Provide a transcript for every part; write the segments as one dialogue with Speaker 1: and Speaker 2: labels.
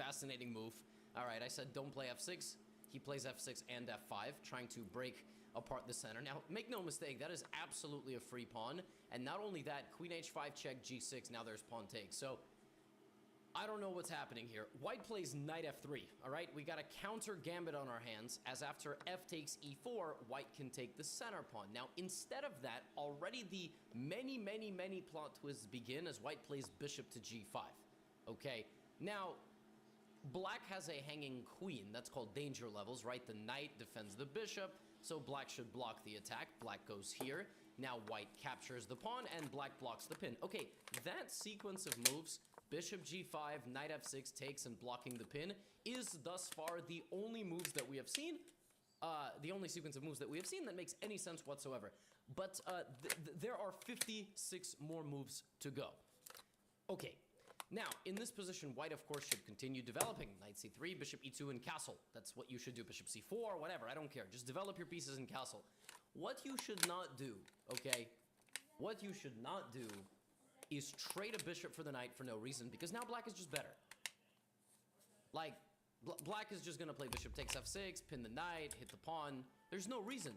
Speaker 1: fascinating move. All right, I said don't play f6. He plays f6 and f5, trying to break apart the center. Now, make no mistake, that is absolutely a free pawn. And not only that, queen h5 check, g6, now there's pawn take. So, I don't know what's happening here. White plays knight f3, all right? We got a counter gambit on our hands, as after f takes e4, white can take the center pawn. Now, instead of that, already the many plot twists begin as white plays bishop to g5, okay? Now, black has a hanging queen. That's called danger levels, right? The knight defends the bishop, so black should block the attack. Black goes here. Now white captures the pawn, and black blocks the pin. Okay, that sequence of moves, bishop g5, knight f6 takes, and blocking the pin, is thus far the only moves that we have seen, the only sequence of moves that we have seen that makes any sense whatsoever. But there are 56 more moves to go. Okay. Now, in this position, white, of course, should continue developing. Knight c3, bishop e2, and castle. That's what you should do. Bishop c4, whatever. I don't care. Just develop your pieces in castle. What you should not do, okay? What you should not do is trade a bishop for the knight for no reason, because now black is just better. Like, black is just going to play bishop takes f6, pin the knight, hit the pawn. There's no reason.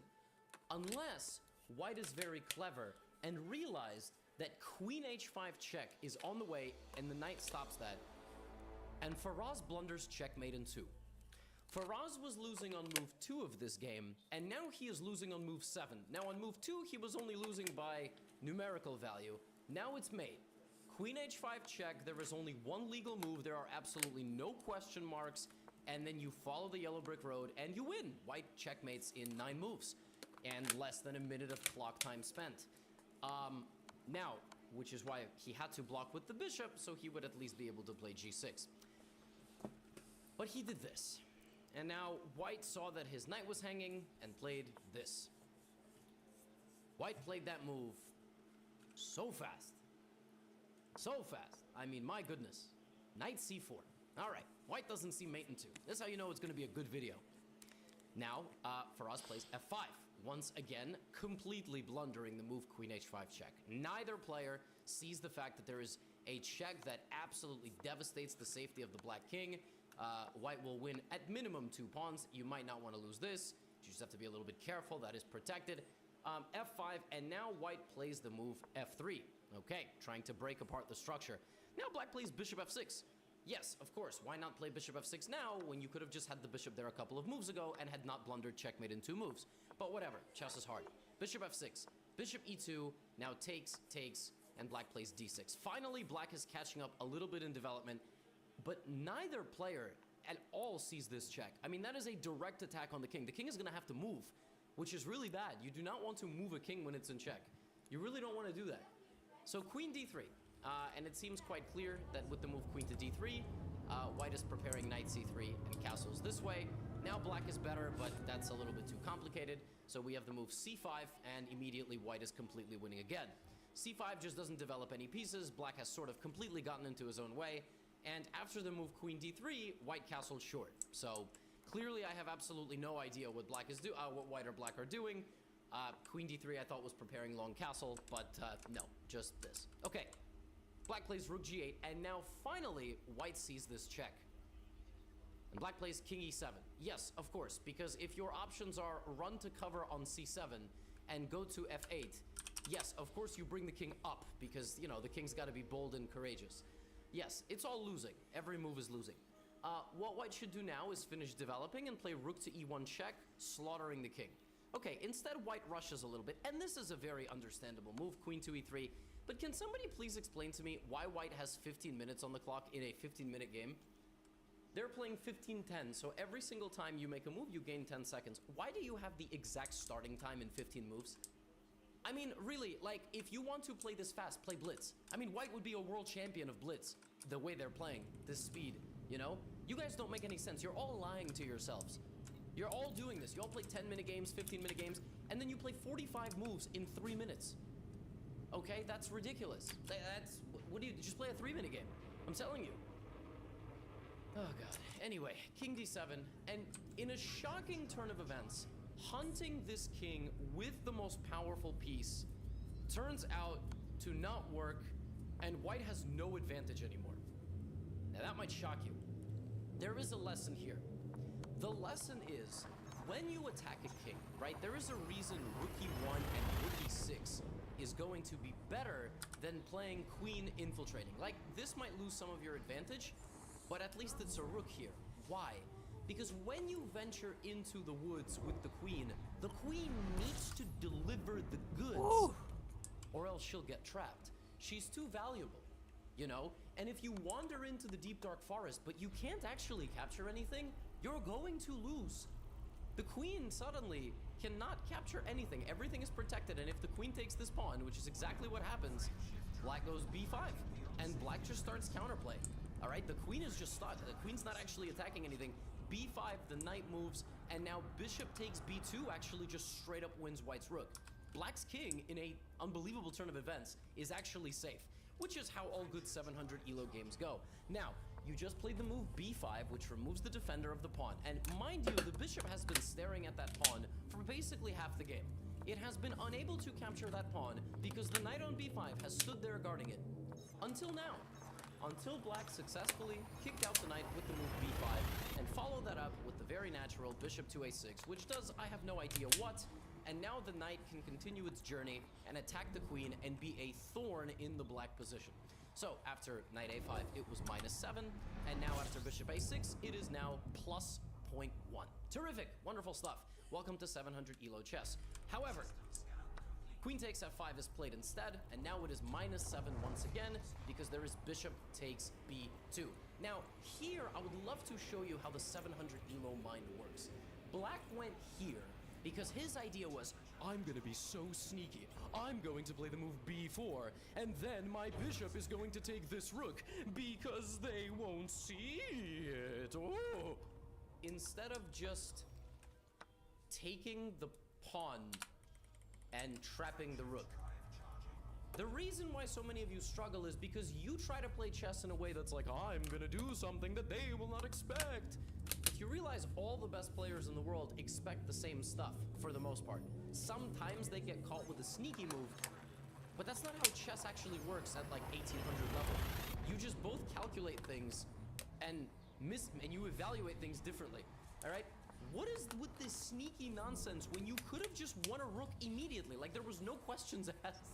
Speaker 1: Unless white is very clever and realized that queen h5 check is on the way, and the knight stops that. And Faraz blunders checkmate in 2. Faraz was losing on move 2 of this game, and now he is losing on move 7. Now on move 2, he was only losing by numerical value. Now it's mate. Queen h5 check, there is only one legal move, there are absolutely no question marks, and then you follow the yellow brick road, and you win. White checkmates in 9 moves, and less than a minute of clock time spent. Now, which is why he had to block with the bishop, so he would at least be able to play g6. But he did this. And now white saw that his knight was hanging and played this. White played that move so fast. So fast. I mean, my goodness. Knight c4. All right. White doesn't see mate in 2. This is how you know it's going to be a good video. Now, Faraz plays f5. Once again, completely blundering the move queen h5 check. Neither player sees the fact that there is a check that absolutely devastates the safety of the black king. White will win at minimum 2 pawns. You might not want to lose this. You just have to be a little bit careful. That is protected. f5, and now white plays the move f3. Okay, trying to break apart the structure. Now black plays bishop f6. Yes, of course, why not play bishop f6 now when you could have just had the bishop there a couple of moves ago and had not blundered checkmate in 2 moves? But whatever, chess is hard. Bishop f6, bishop e2, now takes, and black plays d6. Finally, black is catching up a little bit in development, but neither player at all sees this check. I mean, that is a direct attack on the king. The king is going to have to move, which is really bad. You do not want to move a king when it's in check. You really don't want to do that. So queen d3. And it seems quite clear that with the move queen to d3, white is preparing knight c3 and castles this way. Now black is better, but that's a little bit too complicated. So we have the move c5, and immediately white is completely winning again. c5 just doesn't develop any pieces. Black has sort of completely gotten into his own way. And after the move queen d3, white castled short. So clearly I have absolutely no idea what what white or black are doing. Queen d3 I thought was preparing long castle, but no, just this. Okay. Black plays rook g8, and now finally, white sees this check. And black plays king e7. Yes, of course, because if your options are run to cover on c7 and go to f8, yes, of course you bring the king up, because, you know, the king's got to be bold and courageous. Yes, it's all losing. Every move is losing. What white should do now is finish developing and play rook to e1 check, slaughtering the king. Okay, instead white rushes a little bit, and this is a very understandable move, queen to e3. But can somebody please explain to me why white has 15 minutes on the clock in a 15-minute game? They're playing 15-10, so every single time you make a move, you gain 10 seconds. Why do you have the exact starting time in 15 moves? I mean, really, like, if you want to play this fast, play blitz. I mean, white would be a world champion of blitz, the way they're playing, this speed, you know? You guys don't make any sense. You're all lying to yourselves. You're all doing this. You all play 10-minute games, 15-minute games, and then you play 45 moves in 3 minutes. Okay, that's ridiculous. What do you, just play a 3-minute game? I'm telling you. Oh god. Anyway, king d7, and in a shocking turn of events, hunting this king with the most powerful piece turns out to not work, and white has no advantage anymore. Now that might shock you. there is a lesson here. The lesson is, when you attack a king, right, there is a reason rook e1 and rook e6 is going to be better than playing queen infiltrating. Like, this might lose some of your advantage, but at least it's a rook here. Why? Because when you venture into the woods with the queen needs to deliver the goods. Ooh. Or else she'll get trapped. She's too valuable, you know? And if you wander into the deep dark forest, but you can't actually capture anything, you're going to lose. The queen suddenly cannot capture anything. Everything is protected, and if the queen takes this pawn, which is exactly what happens, black goes b5, and black just starts counterplay. All right, the queen is just stuck. The queen's not actually attacking anything. b5, the knight moves, and now bishop takes b2 actually just straight up wins white's rook. Black's king, in a unbelievable turn of events, is actually safe, which is how all good 700 ELO games go. Now, you just played the move b5, which removes the defender of the pawn. And mind you, the bishop has been staring at that pawn for basically half the game. It has been unable to capture that pawn because the knight on b5 has stood there guarding it. Until now. Until black successfully kicked out the knight with the move b5 and followed that up with the very natural bishop to a6, which does I have no idea what. And now the knight can continue its journey and attack the queen and be a thorn in the black position. So after knight a5, it was -7, and now after bishop a6, it is now +0.1. Terrific, wonderful stuff. Welcome to 700 ELO chess. However, queen takes f5 is played instead, and now it is -7 once again, because there is bishop takes b2. Now, here, I would love to show you how the 700 ELO mind works. Black went here, because his idea was, I'm gonna be so sneaky. I'm going to play the move b4, and then my bishop is going to take this rook, because they won't see it. Oh! Instead of just taking the pawn and trapping the rook. The reason why so many of you struggle is because you try to play chess in a way that's like, I'm gonna do something that they will not expect. If you realize all the best players in the world expect the same stuff, for the most part. Sometimes they get caught with a sneaky move, but that's not how chess actually works at like 1800 level. You just both calculate things and you evaluate things differently, all right? What is with this sneaky nonsense when you could have just won a rook immediately? Like, there was no questions asked.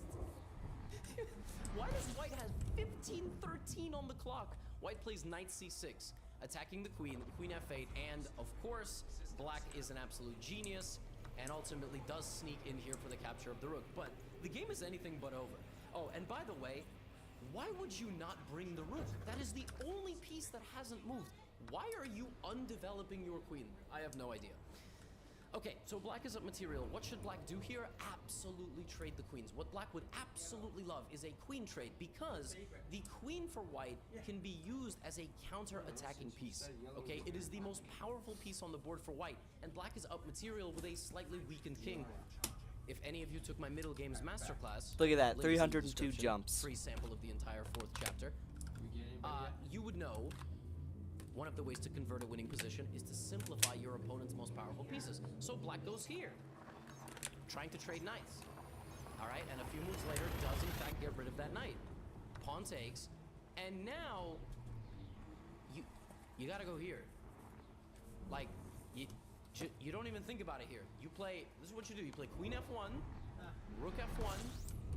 Speaker 1: Why does white have 15-13 on the clock? White plays knight c6, attacking the queen f8, and of course, black is an absolute genius and ultimately does sneak in here for the capture of the rook. But the game is anything but over. Oh, and by the way, why would you not bring the rook? That is the only piece that hasn't moved. Why are you undeveloping your queen? I have no idea. Okay, so black is up material. What should black do here? Absolutely trade the queens. What black would absolutely love is a queen trade, because the queen for white can be used as a counter-attacking piece. Okay, it is the most powerful piece on the board for white, and black is up material with a slightly weakened king. If any of you took my middle games masterclass,
Speaker 2: look at that, 302 jumps.
Speaker 1: Free sample of the entire 4th chapter. You would know one of the ways to convert a winning position is to simplify your opponent's most powerful pieces. So black goes here, trying to trade knights. All right, and a few moves later does in fact get rid of that knight. Pawn takes, and now you gotta go here. Like, you don't even think about it here. You play, this is what you do, you play queen f1, rook f1,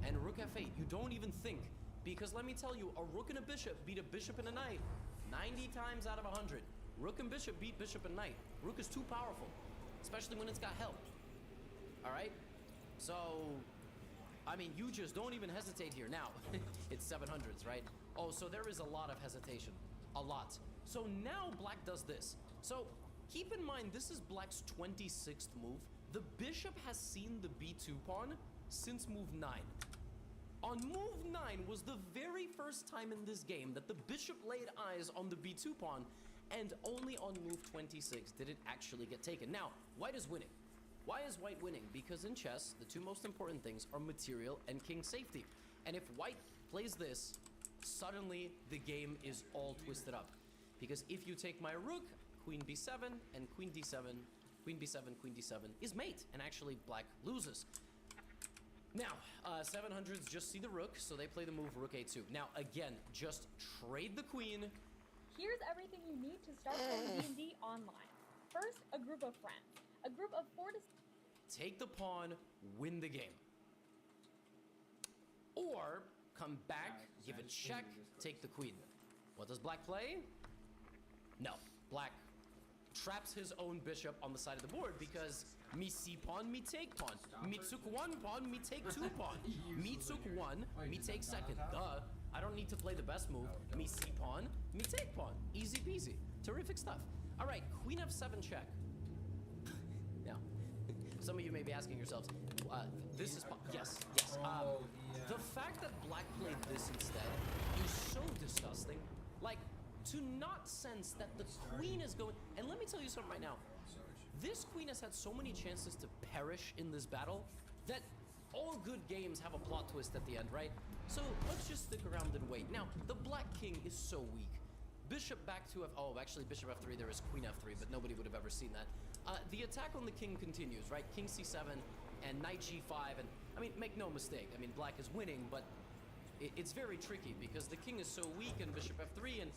Speaker 1: and rook f8. You don't even think, because let me tell you, a rook and a bishop beat a bishop and a knight 90 times out of 100. Rook and bishop beat bishop and knight. Rook is too powerful, especially when it's got help. All right? So, I mean, you just don't even hesitate here. Now, it's 700s, right? Oh, so there is a lot of hesitation. A lot. So now black does this. So keep in mind, this is black's 26th move. The bishop has seen the b2 pawn since move 9. On move 9 was the very first time in this game that the bishop laid eyes on the b2 pawn, and only on move 26 did it actually get taken. Now, white is winning. Why is white winning? Because in chess, the two most important things are material and king safety. And if white plays this, suddenly the game is all twisted up. Because if you take my rook, queen b7, and queen d7, queen b7, queen d7 is mate, and actually black loses. Now, 700s just see the rook, so they play the move rook a2. Now, again, just trade the queen,
Speaker 3: Here's everything you need to start playing D&D online. First, a group of friends. A group of 4 to
Speaker 1: Take the pawn, win the game. Or come back, give a check, take the queen. What does black play? No, black traps his own bishop on the side of the board because me see pawn, me take pawn. Me took 1 pawn, me take 2 pawn. Me took 1, me take second. Duh. I don't need to play the best move. Me see pawn, me take pawn. Easy peasy. Terrific stuff. All right, queen f7 check. Now, some of you may be asking yourselves, this is yes. The fact that black played this instead is so disgusting. Like, to not sense that the queen is going... And let me tell you something right now. This queen has had so many chances to perish in this battle that all good games have a plot twist at the end, right? So let's just stick around and wait. Now, the black king is so weak. Bishop back to oh, actually bishop f3, there is queen f3, but nobody would have ever seen that. The attack on the king continues, right? King c7 and knight g5, and I mean, make no mistake. I mean, black is winning, but it's very tricky because the king is so weak and bishop f3 and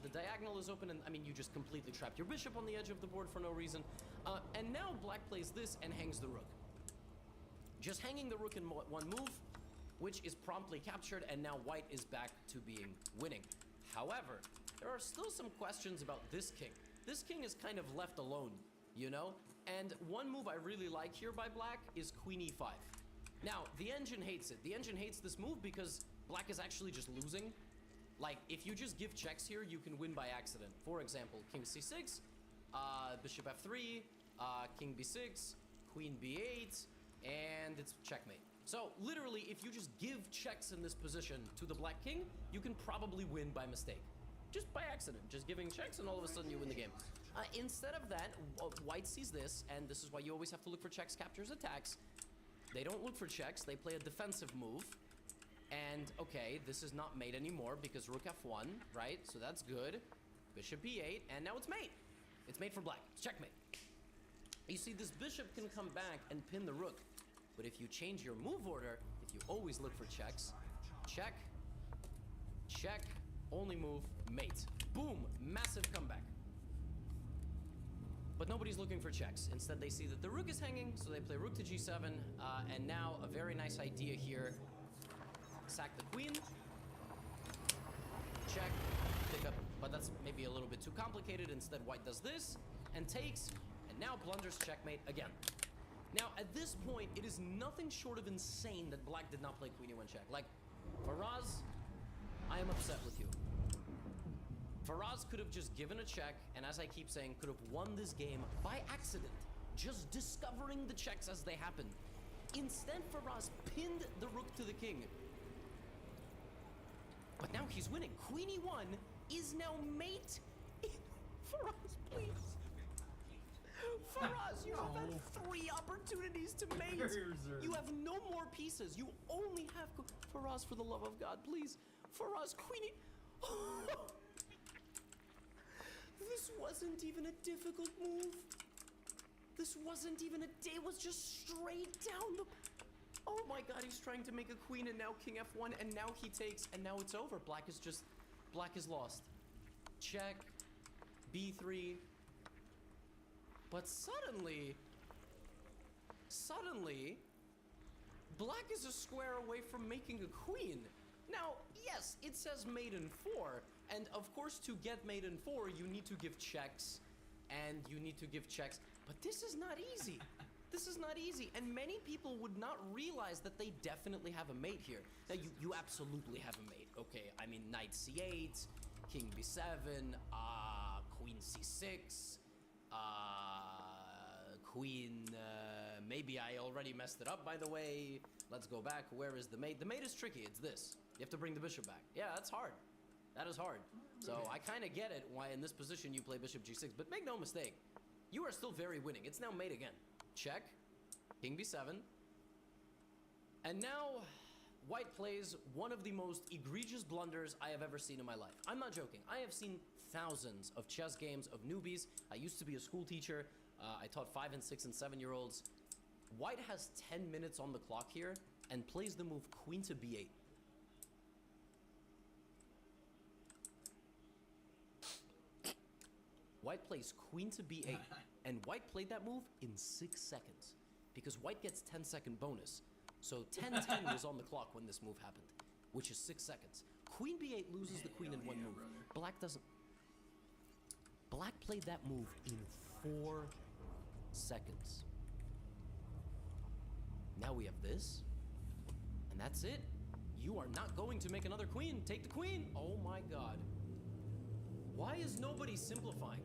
Speaker 1: the diagonal is open, and I mean, you just completely trapped your bishop on the edge of the board for no reason. And now black plays this and hangs the rook. Just hanging the rook in one move, which is promptly captured, and now white is back to being winning. However, there are still some questions about this king. This king is kind of left alone, you know? And one move I really like here by black is queen e5. Now, the engine hates it. The engine hates this move because black is actually just losing. Like, if you just give checks here, you can win by accident. For example, king c6, bishop f3, king b6, queen b8, and it's checkmate. So, literally, if you just give checks in this position to the black king, you can probably win by mistake. Just by accident, just giving checks, and all of a sudden you win the game. Instead of that, white sees this, and this is why you always have to look for checks, captures, attacks. They don't look for checks, they play a defensive move. And, okay, this is not mate anymore because rook f1, right? So that's good. Bishop e8, and now it's mate. It's mate for black. It's checkmate. You see, this bishop can come back and pin the rook. But if you change your move order, if you always look for checks, check, check, only move, mate. Boom, massive comeback. But nobody's looking for checks. Instead, they see that the rook is hanging, so they play rook to g7, and now a very nice idea here. Sack the queen, check, pick up, but that's maybe a little bit too complicated. Instead, white does this, and takes, and now blunders checkmate again. Now, at this point, it is nothing short of insane that black did not play queen e1 check. Like, Faraz, I am upset with you. Faraz could have just given a check, and as I keep saying, could have won this game by accident, just discovering the checks as they happened. Instead, Faraz pinned the rook to the king. But now he's winning. Queen e1 is now mate. Faraz, please. Faraz, you have had 3 opportunities to mate. You have no more pieces. You only have... Faraz, for the love of God, please. Faraz, queen e... This wasn't even a difficult move. This wasn't even a... It was just straight down the... Oh my god, he's trying to make a queen, and now king f1, and now he takes, and now it's over. Black is just... Black is lost. Check. b3. But suddenly... Black is a square away from making a queen. Now, yes, it says mate in 4, and of course to get mate in 4, you need to give checks, and you need to give checks, but this is not easy. This is not easy, and many people would not realize that they definitely have a mate here. Now, you absolutely have a mate, okay? I mean, knight c8, king b7, queen c6, queen, maybe I already messed it up, by the way. Let's go back. Where is the mate? The mate is tricky. It's this. You have to bring the bishop back. Yeah, that's hard. That is hard. So I kind of get it why in this position you play bishop g6, but make no mistake. You are still very winning. It's now mate again. Check. King b7. And now white plays one of the most egregious blunders I have ever seen in my life. I'm not joking. I have seen thousands of chess games of newbies. I used to be a school teacher. I taught 5 and 6 and 7-year-olds. White has 10 minutes on the clock here and plays the move queen to b8. White plays queen to b8, and white played that move in 6 seconds, because white gets 10-second bonus. So 10-10 was on the clock when this move happened, which is 6 seconds. Queen b8 loses the queen in one move. Black doesn't. Black played that move in 4 seconds. Now we have this, and that's it. You are not going to make another queen. Take the queen. Oh my god. Why is nobody simplifying?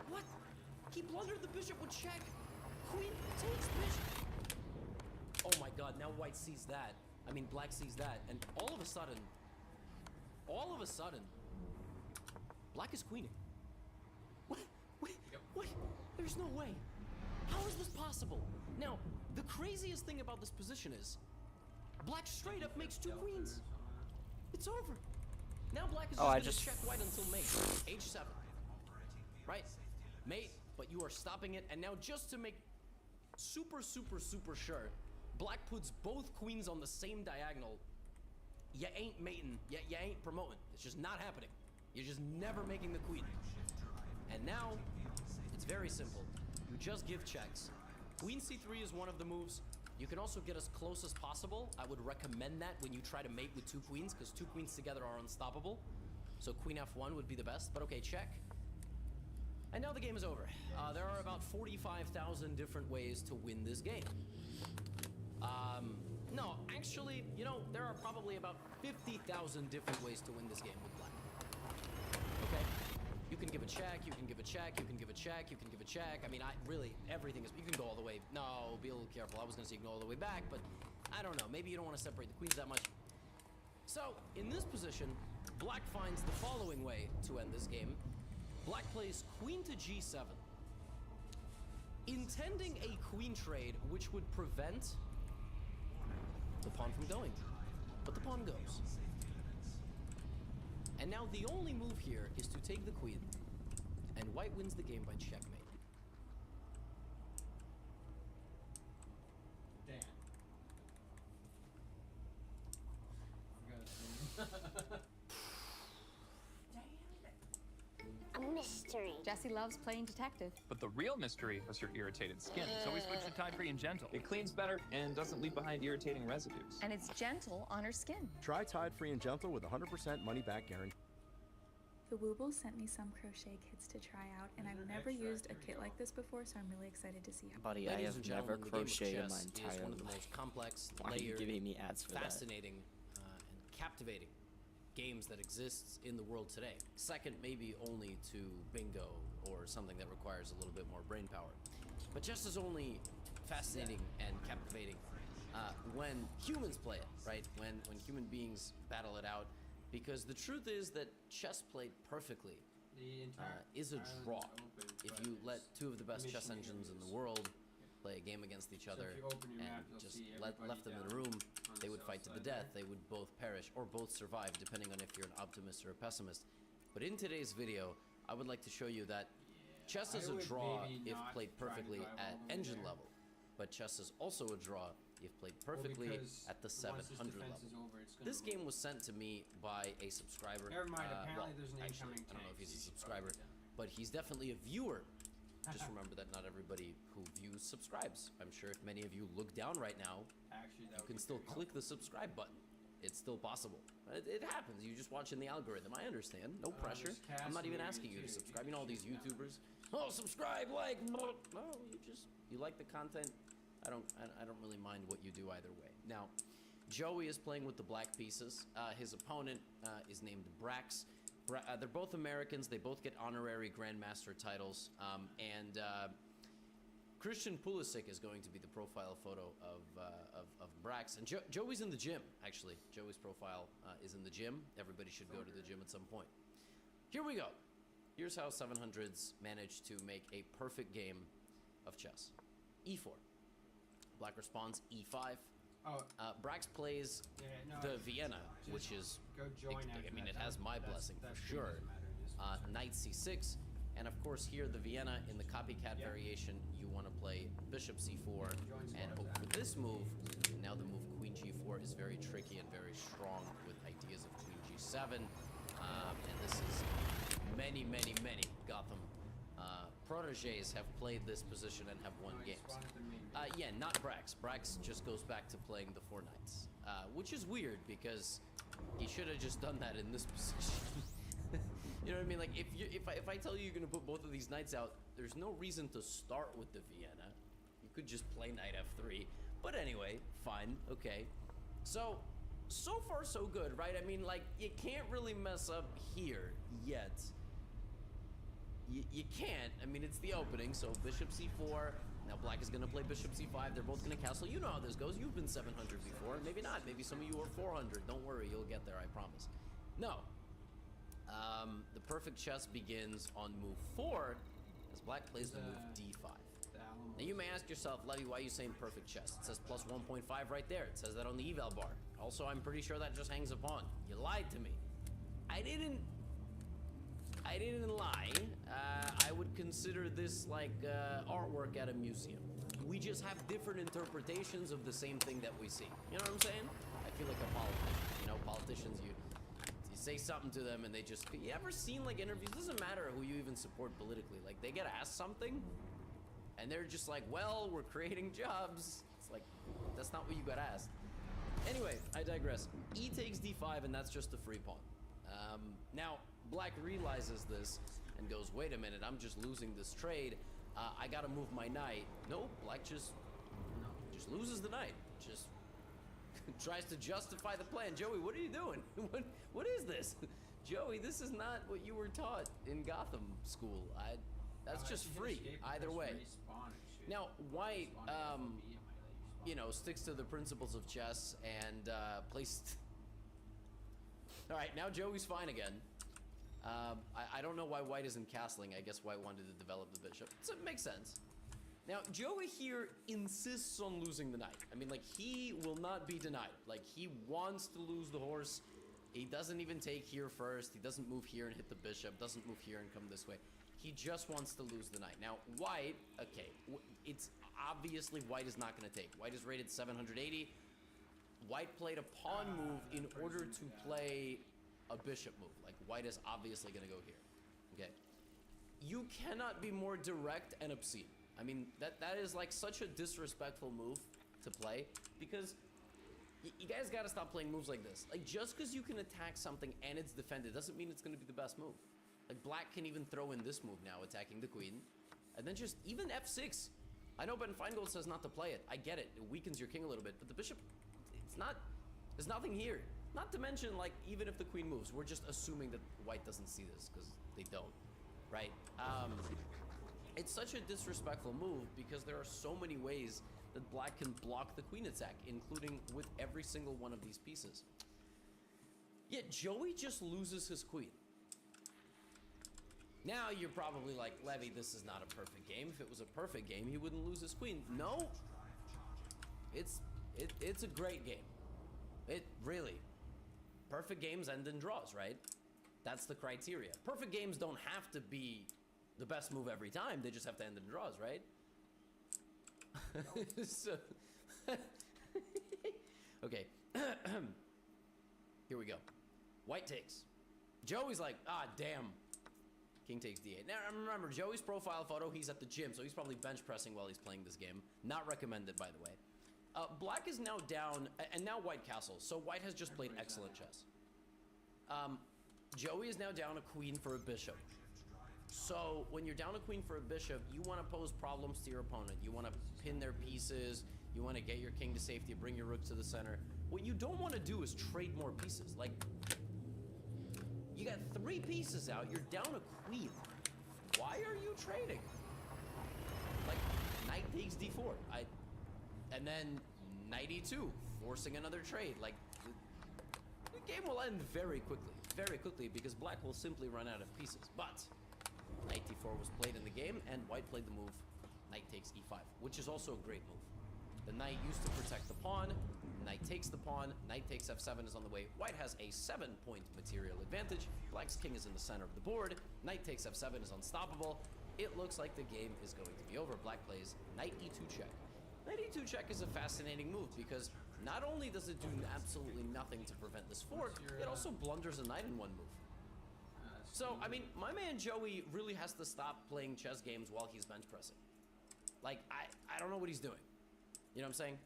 Speaker 1: What? He blundered the bishop with check. Queen takes bishop. Oh my god, now white sees that. I mean, black sees that, and all of a sudden, black is queening. What? Wait, what? There's no way. How is this possible? Now, the craziest thing about this position is, black straight up makes 2 queens. It's over. Now black is just gonna check white until mate. H7. Right? Mate, but you are stopping it, and now just to make super sure, black puts both queens on the same diagonal. You ain't mating. You ain't promoting. It's just not happening. You're just never making the queen. And now, it's very simple. You just give checks. Queen c3 is one of the moves. You can also get as close as possible. I would recommend that when you try to mate with 2 queens, because 2 queens together are unstoppable. So queen f1 would be the best, but okay, check. And now the game is over. There are about 45,000 different ways to win this game. No, actually, you know, there are probably about 50,000 different ways to win this game with black. Okay? You can give a check, you can give a check, you can give a check, you can give a check. I mean, really, everything is, you can go all the way. No, be a little careful. I was gonna say you can go all the way back, but I don't know. Maybe you don't want to separate the queens that much. So, in this position, black finds the following way to end this game. Black plays queen to g7, intending a queen trade which would prevent the pawn from going, but the pawn goes. And now the only move here is to take the queen, and white wins the game by checkmate.
Speaker 4: A mystery.
Speaker 5: Jesse loves playing detective.
Speaker 6: But the real mystery was your irritated skin, so we switched to Tide Free and Gentle. It cleans better and doesn't leave behind irritating residues.
Speaker 5: And it's gentle on her skin.
Speaker 7: Try Tide Free and Gentle with 100% money-back guarantee.
Speaker 8: The Wooble sent me some crochet kits to try out, and I've never used a kit like this before, so I'm really excited to see how.
Speaker 2: Buddy, I
Speaker 1: Ladies
Speaker 2: have
Speaker 1: and
Speaker 2: never
Speaker 1: gentlemen, the game of
Speaker 2: crocheted in my
Speaker 1: chess
Speaker 2: entire
Speaker 1: is one of the
Speaker 2: life.
Speaker 1: most complex,
Speaker 2: Why are you
Speaker 1: layered,
Speaker 2: giving me ads for that?
Speaker 1: fascinating, and captivating games that exists in the world today. Second, maybe only to bingo or something that requires a little bit more brain power. But chess is only fascinating and captivating when humans play it, right? When human beings battle it out. Because the truth is that chess played perfectly is a draw. If you let 2 of the best chess engines in the world play a game against each other and just left them in a room, they would fight to the death. They would both perish or both survive, depending on if you're an optimist or a pessimist. But in today's video, I would like to show you that chess is a draw if played perfectly at engine level, but chess is also a draw if played perfectly at the 700 level. This game was sent to me by a subscriber.
Speaker 9: Never mind, apparently
Speaker 1: Well,
Speaker 9: there's an
Speaker 1: actually,
Speaker 9: incoming
Speaker 1: I don't know if he's a
Speaker 9: tank.
Speaker 1: subscriber, but he's definitely a viewer. Just remember that not everybody who views subscribes. I'm sure if many of you look down right now, you can still click the subscribe button. It's still possible. It happens. You just watch in the algorithm. I understand. No pressure. I'm not even asking you to subscribe. You know all these YouTubers. Oh, subscribe, like. No, you like the content. I don't really mind what you do either way. Now, Joey is playing with the black pieces. His opponent is named Brax. They're both Americans. They both get honorary Grandmaster titles. And Christian Pulisic is going to be the profile photo of Brax. And Joey's in the gym, actually. Joey's profile is in the gym. Everybody should go to the gym at some point. Here we go. Here's how 700s managed to make a perfect game of chess. E4. Black responds E5. Brax plays the Vienna, which is, I mean, it has my blessing for sure. Knight C6, and of course here the Vienna in the copycat variation, you want to play Bishop C4, and for this move, now the move Queen G4 is very tricky and very strong with ideas of Queen G7, and this is many Gotham proteges have played this position and have won games. Yeah, not Brax. Brax just goes back to playing the 4 knights, which is weird because he should have just done that in this position. You know what I mean? Like, if I tell you you're gonna put both of these knights out, there's no reason to start with the Vienna. You could just play knight f3. But anyway, fine, okay. So far so good, right? I mean, like, you can't really mess up here yet. You can't. I mean, it's the opening, so bishop c4. Now black is gonna play bishop c5. They're both gonna castle. You know how this goes. You've been 700 before. Maybe not. Maybe some of you are 400. Don't worry, you'll get there, I promise. No. The perfect chess begins on move 4 as black plays the move d5. Now you may ask yourself, Levy, why are you saying perfect chess? It says plus 1.5 right there. It says that on the eval bar. Also, I'm pretty sure that just hangs a pawn. You lied to me. I didn't lie. I would consider this like artwork at a museum. We just have different interpretations of the same thing that we see. You know what I'm saying? I feel like a politician. You know, politicians, you say something to them and they just... You ever seen like interviews? It doesn't matter who you even support politically. Like, they get asked something and they're just like, well, we're creating jobs. It's like, that's not what you got asked. Anyway, I digress. E takes d5 and that's just a free pawn. Now, black realizes this and goes, wait a minute, I'm just losing this trade. I gotta move my knight. Nope, black just loses the knight. Just tries to justify the plan. Joey, what are you doing? What is this? Joey, this is not what you were taught in Gotham school. That's just free, either way. Now, white, you know, sticks to the principles of chess and plays... All right, now Joey's fine again. I don't know why white isn't castling. I guess white wanted to develop the bishop. So it makes sense. Now, Joey here insists on losing the knight. I mean, like, he will not be denied. Like, he wants to lose the horse. He doesn't even take here first. He doesn't move here and hit the bishop. Doesn't move here and come this way. He just wants to lose the knight. Now, white, okay, it's obviously white is not going to take. White is rated 780. White played a pawn move in order to play a bishop move. Like, white is obviously going to go here. Okay. You cannot be more direct and obscene. I mean, that is like such a disrespectful move to play because you guys got to stop playing moves like this. Like, just because you can attack something and it's defended doesn't mean it's going to be the best move. Like, black can even throw in this move now, attacking the queen. And then just even f6. I know Ben Feingold says not to play it. I get it. It weakens your king a little bit. But the bishop, it's not, there's nothing here. Not to mention, like, even if the queen moves, we're just assuming that white doesn't see this because they don't, right? It's such a disrespectful move because there are so many ways that black can block the queen attack, including with every single one of these pieces. Yet Joey just loses his queen. Now you're probably like, Levy, this is not a perfect game. If it was a perfect game, he wouldn't lose his queen. No, it's a great game. It really. Perfect games end in draws, right? That's the criteria. Perfect games don't have to be the best move every time. They just have to end in draws, right? So, okay. Here we go. White takes. Joey's like, ah, damn. King takes d8. Now, remember, Joey's profile photo, he's at the gym, so he's probably bench pressing while he's playing this game. Not recommended, by the way. Black is now down, and now white castles. So white has just played excellent chess. Joey is now down a queen for a bishop. So when you're down a queen for a bishop, you want to pose problems to your opponent. You want to pin their pieces. You want to get your king to safety, bring your rook to the center. What you don't want to do is trade more pieces. Like, you got 3 pieces out. You're down a queen. Why are you trading? Like, knight takes d4. And then knight e2, forcing another trade. Like, the game will end very quickly, because black will simply run out of pieces. But knight d4 was played in the game, and white played the move knight takes e5, which is also a great move. The knight used to protect the pawn. Knight takes the pawn. Knight takes f7 is on the way. White has a 7-point material advantage. Black's king is in the center of the board. Knight takes f7 is unstoppable. It looks like the game is going to be over. Black plays knight e2 check. Knight e2 check is a fascinating move because not only does it do absolutely nothing to prevent this fork, it also blunders a knight in one move. So, I mean, my man Joey really has to stop playing chess games while he's bench pressing. Like, I don't know what he's doing. You know what I'm saying?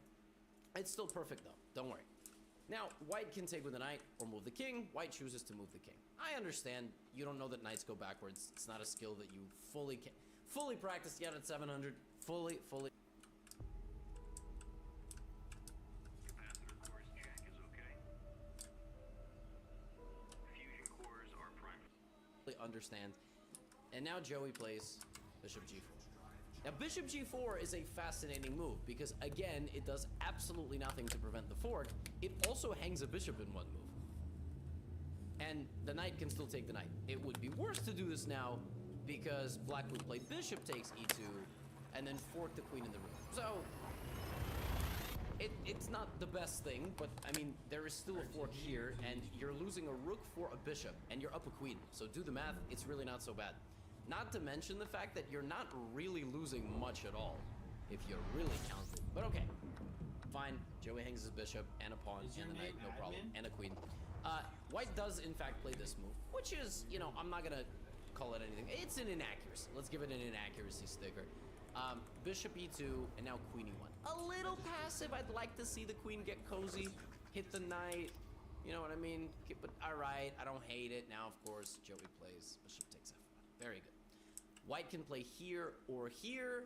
Speaker 1: It's still perfect, though. Don't worry. Now, white can take with the knight or move the king. White chooses to move the king. I understand you don't know that knights go backwards. It's not a skill that you fully practiced yet at 700. Fully. Understand. And now Joey plays bishop g4. Now bishop g4 is a fascinating move because again, it does absolutely nothing to prevent the fork. It also hangs a bishop in one move. And the knight can still take the knight. It would be worse to do this now because black would play bishop takes e2 and then fork the queen in the rook. So it's not the best thing, but I mean, there is still a fork here, and you're losing a rook for a bishop, and you're up a queen. So do the math, it's really not so bad. Not to mention the fact that you're not really losing much at all, if you really count it. But okay, fine. Joey hangs his bishop, and a pawn, and a knight, no problem, and a queen. White does, in fact, play this move, which is, you know, I'm not gonna call it anything. It's an inaccuracy. Let's give it an inaccuracy sticker. Bishop e2, and now queen e1. A little passive. I'd like to see the queen get cozy, hit the knight. You know what I mean? But all right, I don't hate it. Now, of course, Joey plays bishop takes f1. Very good. White can play here or here.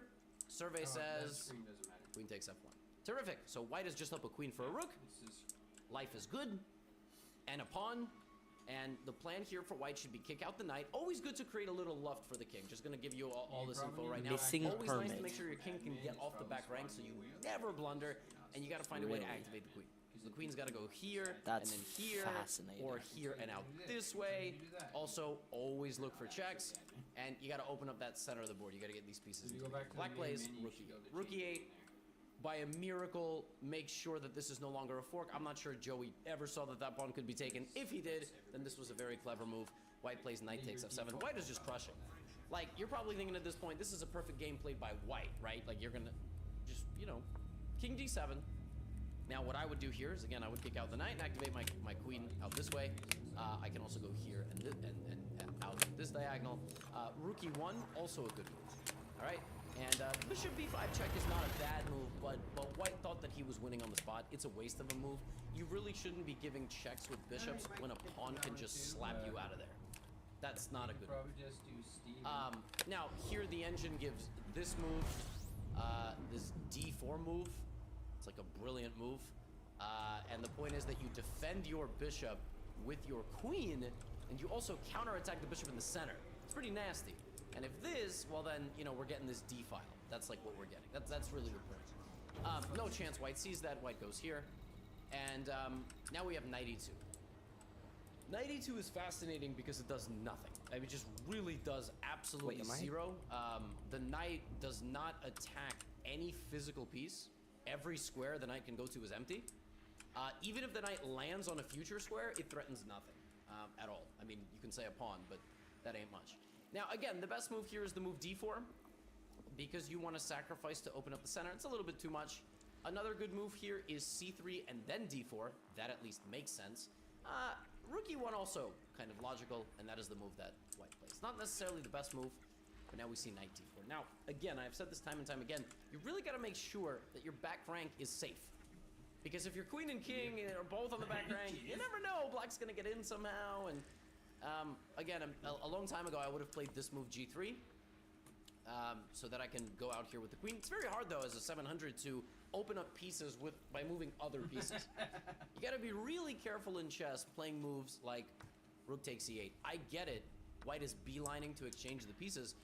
Speaker 1: Survey says queen takes f1. Terrific. So white is just up a queen for a rook. Life is good. And a pawn. And the plan here for white should be kick out the knight. Always good to create a little luft for the king. Just gonna give you all this info right now.
Speaker 2: Missing
Speaker 1: Always nice to
Speaker 2: permit.
Speaker 1: make sure your king can get off the back rank so you never blunder. And you gotta find a way to activate the queen. The queen's gotta go here,
Speaker 2: That's
Speaker 1: and then here,
Speaker 2: fascinating.
Speaker 1: or here and out this way. Also, always look for checks. And you gotta open up that center of the board. You gotta get these pieces. Black plays rook e8. Rook e8. By a miracle, make sure that this is no longer a fork. I'm not sure Joey ever saw that that pawn could be taken. If he did, then this was a very clever move. White plays knight takes f7. White is just crushing. Like, you're probably thinking at this point, this is a perfect game played by white, right? Like, you're gonna just, you know, king g7. Now, what I would do here is, again, I would kick out the knight and activate my queen out this way. I can also go here and out this diagonal. Rook e1, also a good move. All right? And bishop b5 check is not a bad move, but white thought that he was winning on the spot. It's a waste of a move. You really shouldn't be giving checks with bishops when a pawn can just slap you out of there. That's not a good move. Now, here the engine gives this move, this d4 move. It's like a brilliant move. And the point is that you defend your bishop with your queen, and you also counterattack the bishop in the center. It's pretty nasty. And if this, well then, you know, we're getting this d file. That's like what we're getting. That's really the point. No chance white sees that. White goes here. And now we have knight e2. Knight e2 is fascinating because it does nothing. I mean, it just really does absolutely zero. The knight does not attack any physical piece. Every square the knight can go to is empty. Even if the knight lands on a future square, it threatens nothing at all. I mean, you can say a pawn, but that ain't much. Now, again, the best move here is the move d4 because you want to sacrifice to open up the center. It's a little bit too much. Another good move here is c3 and then d4. That at least makes sense. Rook e1 also kind of logical, and that is the move that white plays. Not necessarily the best move, but now we see knight d4. Now, again, I've said this time and time again, you really got to make sure that your back rank is safe. Because if your queen and king are both on the back rank, you never know, black's going to get in somehow, and again, a long time ago, I would have played this move g3 so that I can go out here with the queen. It's very hard, though, as a 700 to open up pieces by moving other pieces. You got to be really careful in chess playing moves like rook takes e8. I get it. White is beelining to exchange the pieces,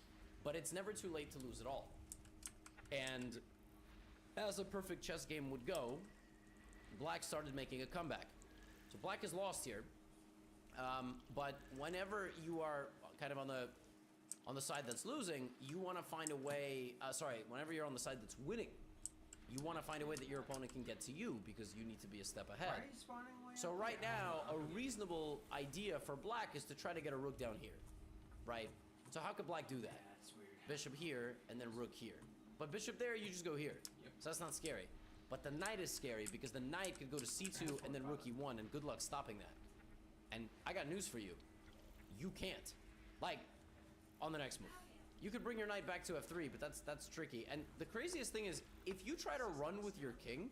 Speaker 1: but it's never too late to lose it all. And as a perfect chess game would go, black started making a comeback. So black is lost here. But whenever you are kind of on the side that's losing, you want to find a way, whenever you're on the side that's winning, you want to find a way that your opponent can get to you because you need to be a step ahead. So right now, a reasonable idea for black is to try to get a rook down here, right? So how could black do that? Bishop here and then rook here. But bishop there, you just go here. So that's not scary. But the knight is scary because the knight could go to c2 and then rook e1, and good luck stopping that. And I got news for you. You can't. Like, on the next move. You could bring your knight back to f3, but that's tricky. And the craziest thing is, if you try to run with your king,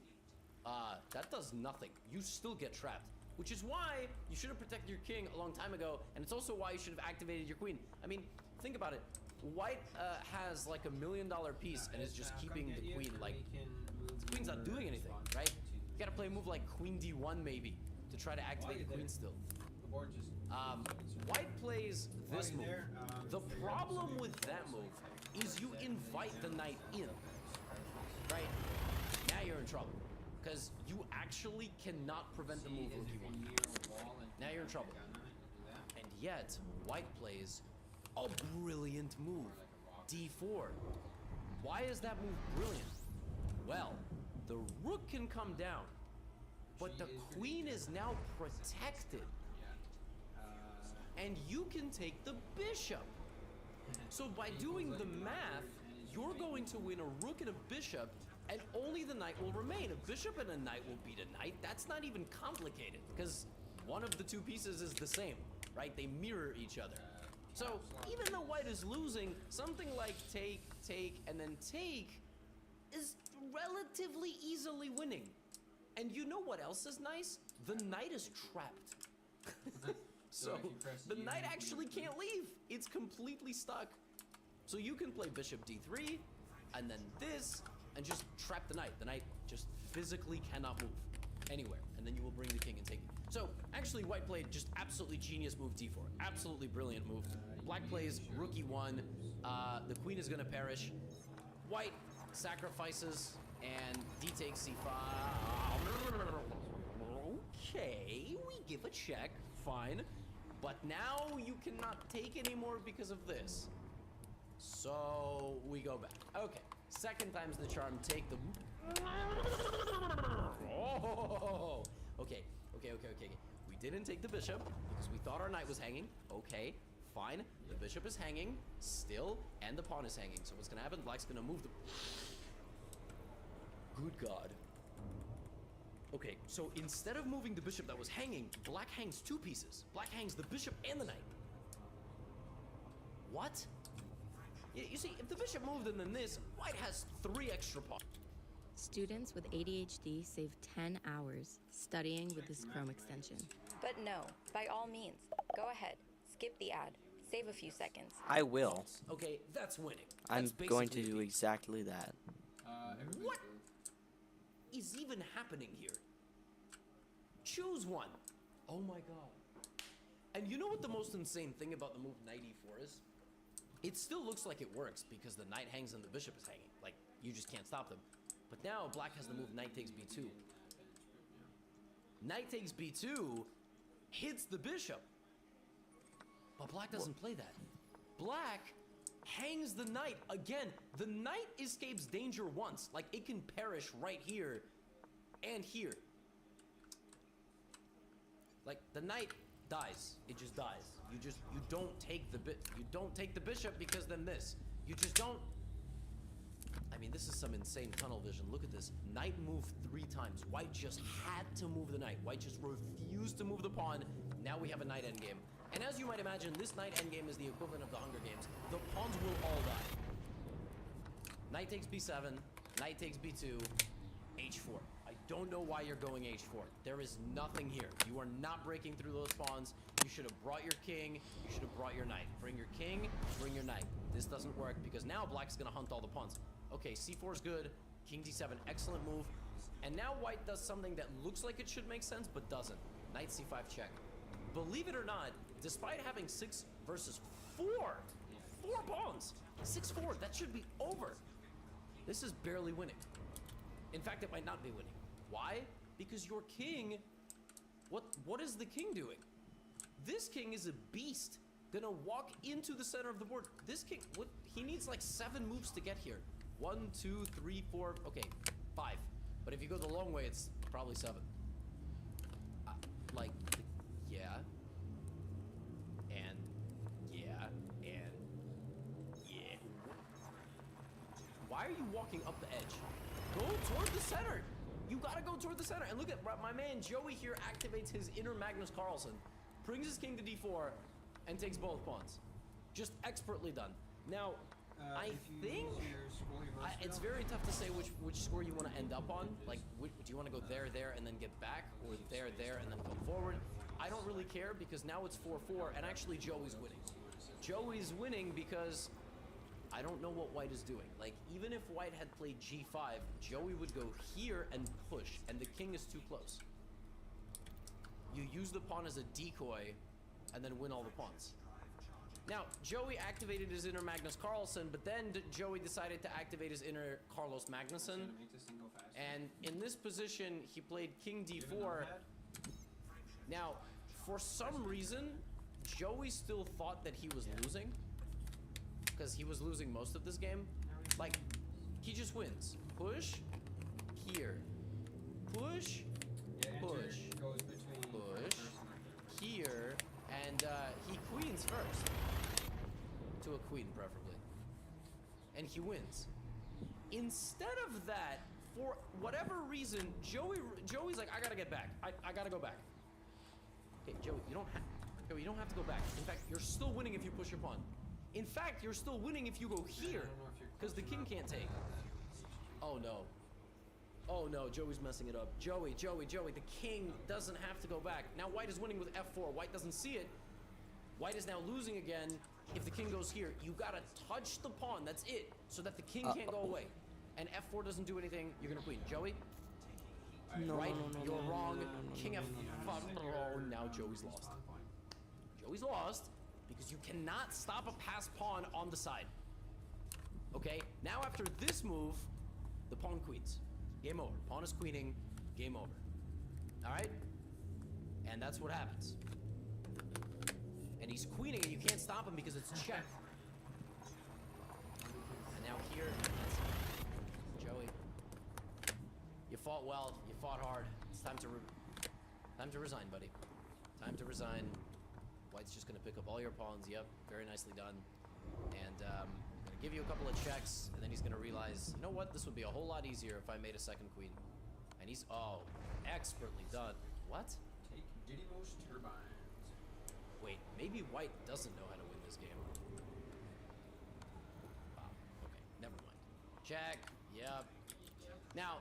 Speaker 1: that does nothing. You still get trapped. Which is why you should have protected your king a long time ago, and it's also why you should have activated your queen. I mean, think about it. White has like $1 million piece and is just keeping the queen, like, the queen's not doing anything, right? You gotta play a move like queen d1 maybe to try to activate the queen still. White plays this move. The problem with that move is you invite the knight in, right? Now you're in trouble, because you actually cannot prevent the move rook e1. Now you're in trouble. And yet, white plays a brilliant move, d4. Why is that move brilliant? Well, the rook can come down, but the queen is now protected. And you can take the bishop. So by doing the math, you're going to win a rook and a bishop, and only the knight will remain. A bishop and a knight will beat a knight. That's not even complicated, because one of the two pieces is the same, right? They mirror each other. So even though white is losing, something like take, and then take is relatively easily winning. And you know what else is nice? The knight is trapped. So the knight actually can't leave. It's completely stuck. So you can play bishop d3, and then this, and just trap the knight. The knight just physically cannot move anywhere, and then you will bring the king and take it. So actually white played just absolutely genius move d4. Absolutely brilliant move. Black plays rook e1. The queen is gonna perish. White sacrifices, and d takes c5. Okay, we give a check, fine. But now you cannot take anymore because of this. So we go back. Okay, second time's the charm. Take the. Oh, okay. We didn't take the bishop because we thought our knight was hanging. Okay, fine. The bishop is hanging still, and the pawn is hanging. So what's gonna happen? Black's gonna move the. Good God. Okay, so instead of moving the bishop that was hanging, black hangs two pieces. Black hangs the bishop and the knight. What? You see, if the bishop moved and then this, white has 3 extra pawns.
Speaker 9: Students with ADHD save 10 hours studying with this Chrome extension.
Speaker 5: But no, by all means, go ahead, skip the ad, save a few seconds.
Speaker 2: I will.
Speaker 1: Okay, that's winning.
Speaker 2: I'm
Speaker 1: That's
Speaker 2: going to
Speaker 1: basically
Speaker 2: do exactly that.
Speaker 1: What is even happening here? Choose one. Oh my god. And you know what the most insane thing about the move knight e4 is? It still looks like it works because the knight hangs and the bishop is hanging. Like, you just can't stop them. But now black has the move knight takes b2. Knight takes b2 hits the bishop. But black doesn't play that. Black hangs the knight. Again, the knight escapes danger once. Like, it can perish right here and here. Like, the knight dies. It just dies. You don't take the bishop because then this. You just don't. I mean, this is some insane tunnel vision. Look at this. Knight moved 3 times. White just had to move the knight. White just refused to move the pawn. Now we have a knight endgame. And as you might imagine, this knight endgame is the equivalent of the Hunger Games. The pawns will all die. Knight takes b7. Knight takes b2. h4. I don't know why you're going h4. There is nothing here. You are not breaking through those pawns. You should have brought your king. You should have brought your knight. Bring your king. Bring your knight. This doesn't work because now black's going to hunt all the pawns. Okay, c4 is good. King d7, excellent move. And now white does something that looks like it should make sense, but doesn't. Knight c5 check. Believe it or not, despite having 6 versus 4 pawns, 6-4, that should be over. This is barely winning. In fact, it might not be winning. Why? Because your king, what is the king doing? This king is a beast. Gonna walk into the center of the board. This king, he needs like 7 moves to get here. 1, 2, 3, 4, okay, 5. But if you go the long way, it's probably 7. Like, yeah. And, yeah, and, yeah. Why are you walking up the edge? Go toward the center. You gotta go toward the center. And look at my man Joey here activates his inner Magnus Carlsen, brings his king to d4, and takes both pawns. Just expertly done. Now, I think it's very tough to say which score you want to end up on. Like, do you want to go there, and then get back, or there, and then come forward? I don't really care because now it's 4-4, and actually Joey's winning. Joey's winning because I don't know what White is doing. Like, even if White had played G5, Joey would go here and push, and the king is too close. You use the pawn as a decoy, and then win all the pawns. Now, Joey activated his inner Magnus Carlsen, but then Joey decided to activate his inner Carlos Magnusson. And in this position, he played King D4. Now, for some reason, Joey still thought that he was losing, because he was losing most of this game. Like, he just wins. Push, here. Push, push, push, here, and he queens first. To a queen, preferably. And he wins. Instead of that, for whatever reason, Joey's like, I gotta get back. I gotta go back. Okay, Joey, you don't have to go back. In fact, you're still winning if you push your pawn. In fact, you're still winning if you go here, because the king can't take. Oh no. Oh no, Joey's messing it up. Joey, the king doesn't have to go back. Now White is winning with F4. White doesn't see it. White is now losing again. If the king goes here, you gotta touch the pawn, that's it, so that the king can't go away. And F4 doesn't do anything, you're gonna queen. Joey?
Speaker 2: No,
Speaker 1: right?
Speaker 2: no, no,
Speaker 1: You're
Speaker 2: no,
Speaker 1: wrong.
Speaker 2: no, no, no,
Speaker 1: King
Speaker 2: no,
Speaker 1: F5.
Speaker 2: no,
Speaker 1: Oh, now Joey's lost. Joey's lost because you cannot stop a passed pawn on the side. Okay, now after this move, the pawn queens. Game over. Pawn is queening, game over. Alright? And that's what happens. And he's queening and you can't stop him because it's check. And now here, Joey. You fought well, you fought hard. It's time to resign, buddy. Time to resign. White's just gonna pick up all your pawns. Yep, very nicely done. And gonna give you a couple of checks, and then he's gonna realize, you know what? This would be a whole lot easier if I made a second queen. And he's, oh, expertly done. What?
Speaker 10: Take Didymos Turbines.
Speaker 1: Wait, maybe White doesn't know how to win this game. Wow, okay, never mind. Check, yep. Now,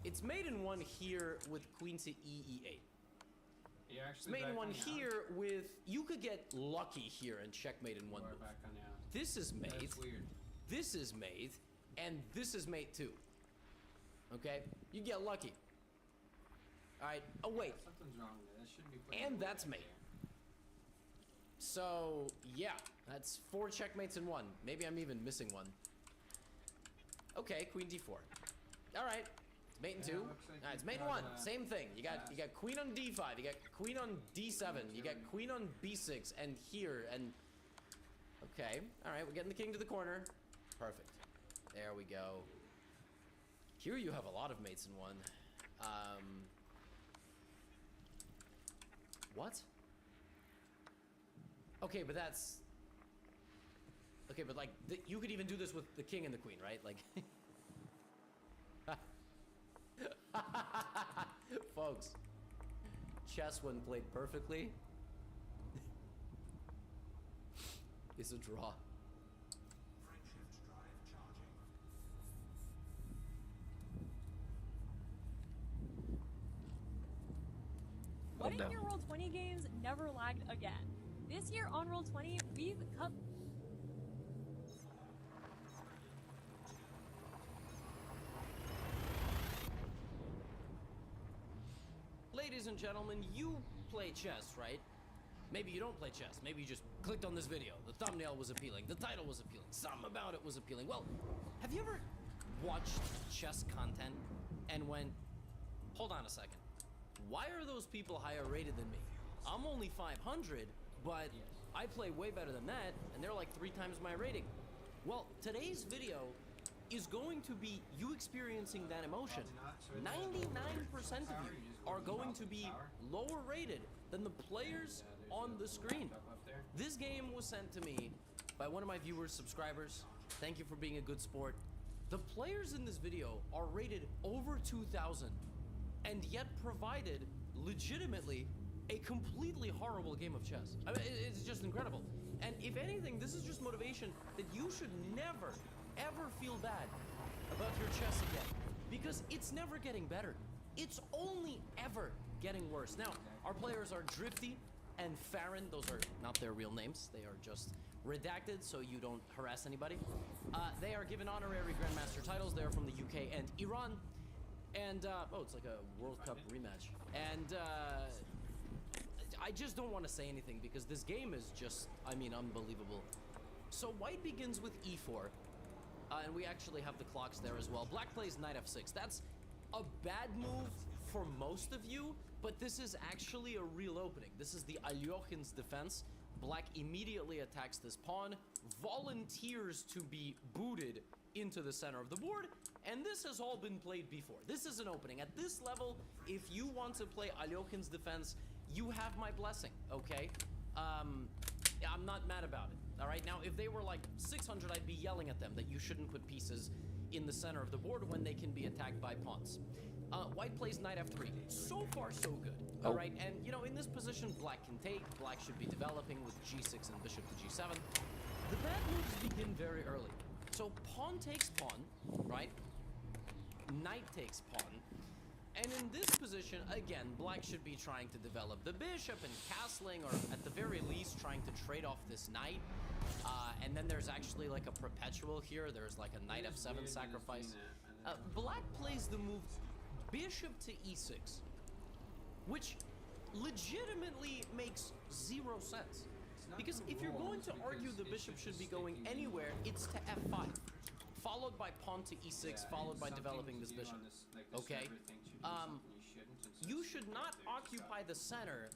Speaker 1: it's mate in one here with queen to E8.
Speaker 10: Yeah,
Speaker 1: It's mate in one here with, you could get lucky here and checkmate in one move. This is mate,
Speaker 10: That's weird.
Speaker 1: this is mate, and this is mate too. Okay, you get lucky. All right, oh wait,
Speaker 10: Something's wrong there. That shouldn't be playing
Speaker 1: and
Speaker 10: away
Speaker 1: that's
Speaker 10: back
Speaker 1: mate. So, yeah, that's 4 checkmates in one. Maybe I'm even missing one. Okay, queen d4. All right, it's mate in 2.
Speaker 10: looks like
Speaker 1: All right, it's
Speaker 10: you've
Speaker 1: mate in
Speaker 10: got,
Speaker 1: 1. Same thing. You got queen on d5. You got queen on d7. You got queen on b6, and here, and okay. All right, we're getting the king to the corner. Perfect. There we go. Here you have a lot of mates in one. What? Okay, but that's... Okay, but like, you could even do this with the king and the queen, right? Like... Folks, chess when played perfectly is a draw.
Speaker 3: What if your Roll20 games never lagged again? This year on Roll20, we've cut.
Speaker 1: Ladies and gentlemen, you play chess, right? Maybe you don't play chess. Maybe you just clicked on this video. The thumbnail was appealing. The title was appealing. Something about it was appealing. Well, have you ever watched chess content and went, hold on a second. Why are those people higher rated than me? I'm only 500, but I play way better than that, and they're like 3 times my rating. Well, today's video is going to be you experiencing that emotion. 99% of you are going to be lower rated than the players on the screen. This game was sent to me by one of my viewers, subscribers. Thank you for being a good sport. The players in this video are rated over 2,000 and yet provided legitimately a completely horrible game of chess. I mean, it's just incredible. And if anything, this is just motivation that you should never, ever feel bad about your chess again. Because it's never getting better. It's only ever getting worse. Now, our players are Drifty and Farron. Those are not their real names. They are just redacted so you don't harass anybody. They are given honorary Grandmaster titles. They are from the UK and Iran. And, oh, it's like a World Cup rematch. And, I just don't want to say anything because this game is just, I mean, unbelievable. So white begins with e4. And we actually have the clocks there as well. Black plays knight f6. That's a bad move for most of you, but this is actually a real opening. This is the Alyoshin's defense. Black immediately attacks this pawn, volunteers to be booted into the center of the board, and this has all been played before. This is an opening. At this level, if you want to play Alyoshin's defense, you have my blessing, okay? I'm not mad about it. All right, now if they were like 600, I'd be yelling at them that you shouldn't put pieces in the center of the board when they can be attacked by pawns. White plays knight f3. So far, so good. All right, and you know, in this position, black can take. Black should be developing with g6 and bishop to g7. The bad moves begin very early. So pawn takes pawn, right? Knight takes pawn. And in this position, again, black should be trying to develop the bishop and castling, or at the very least, trying to trade off this knight. And then there's actually like a perpetual here. There's like a knight f7 sacrifice. Black plays the move bishop to e6, which legitimately makes zero sense. Because if you're going to argue the bishop should be going anywhere, it's to f5. Followed by pawn to e6, followed by developing this bishop. Okay? You should not occupy the center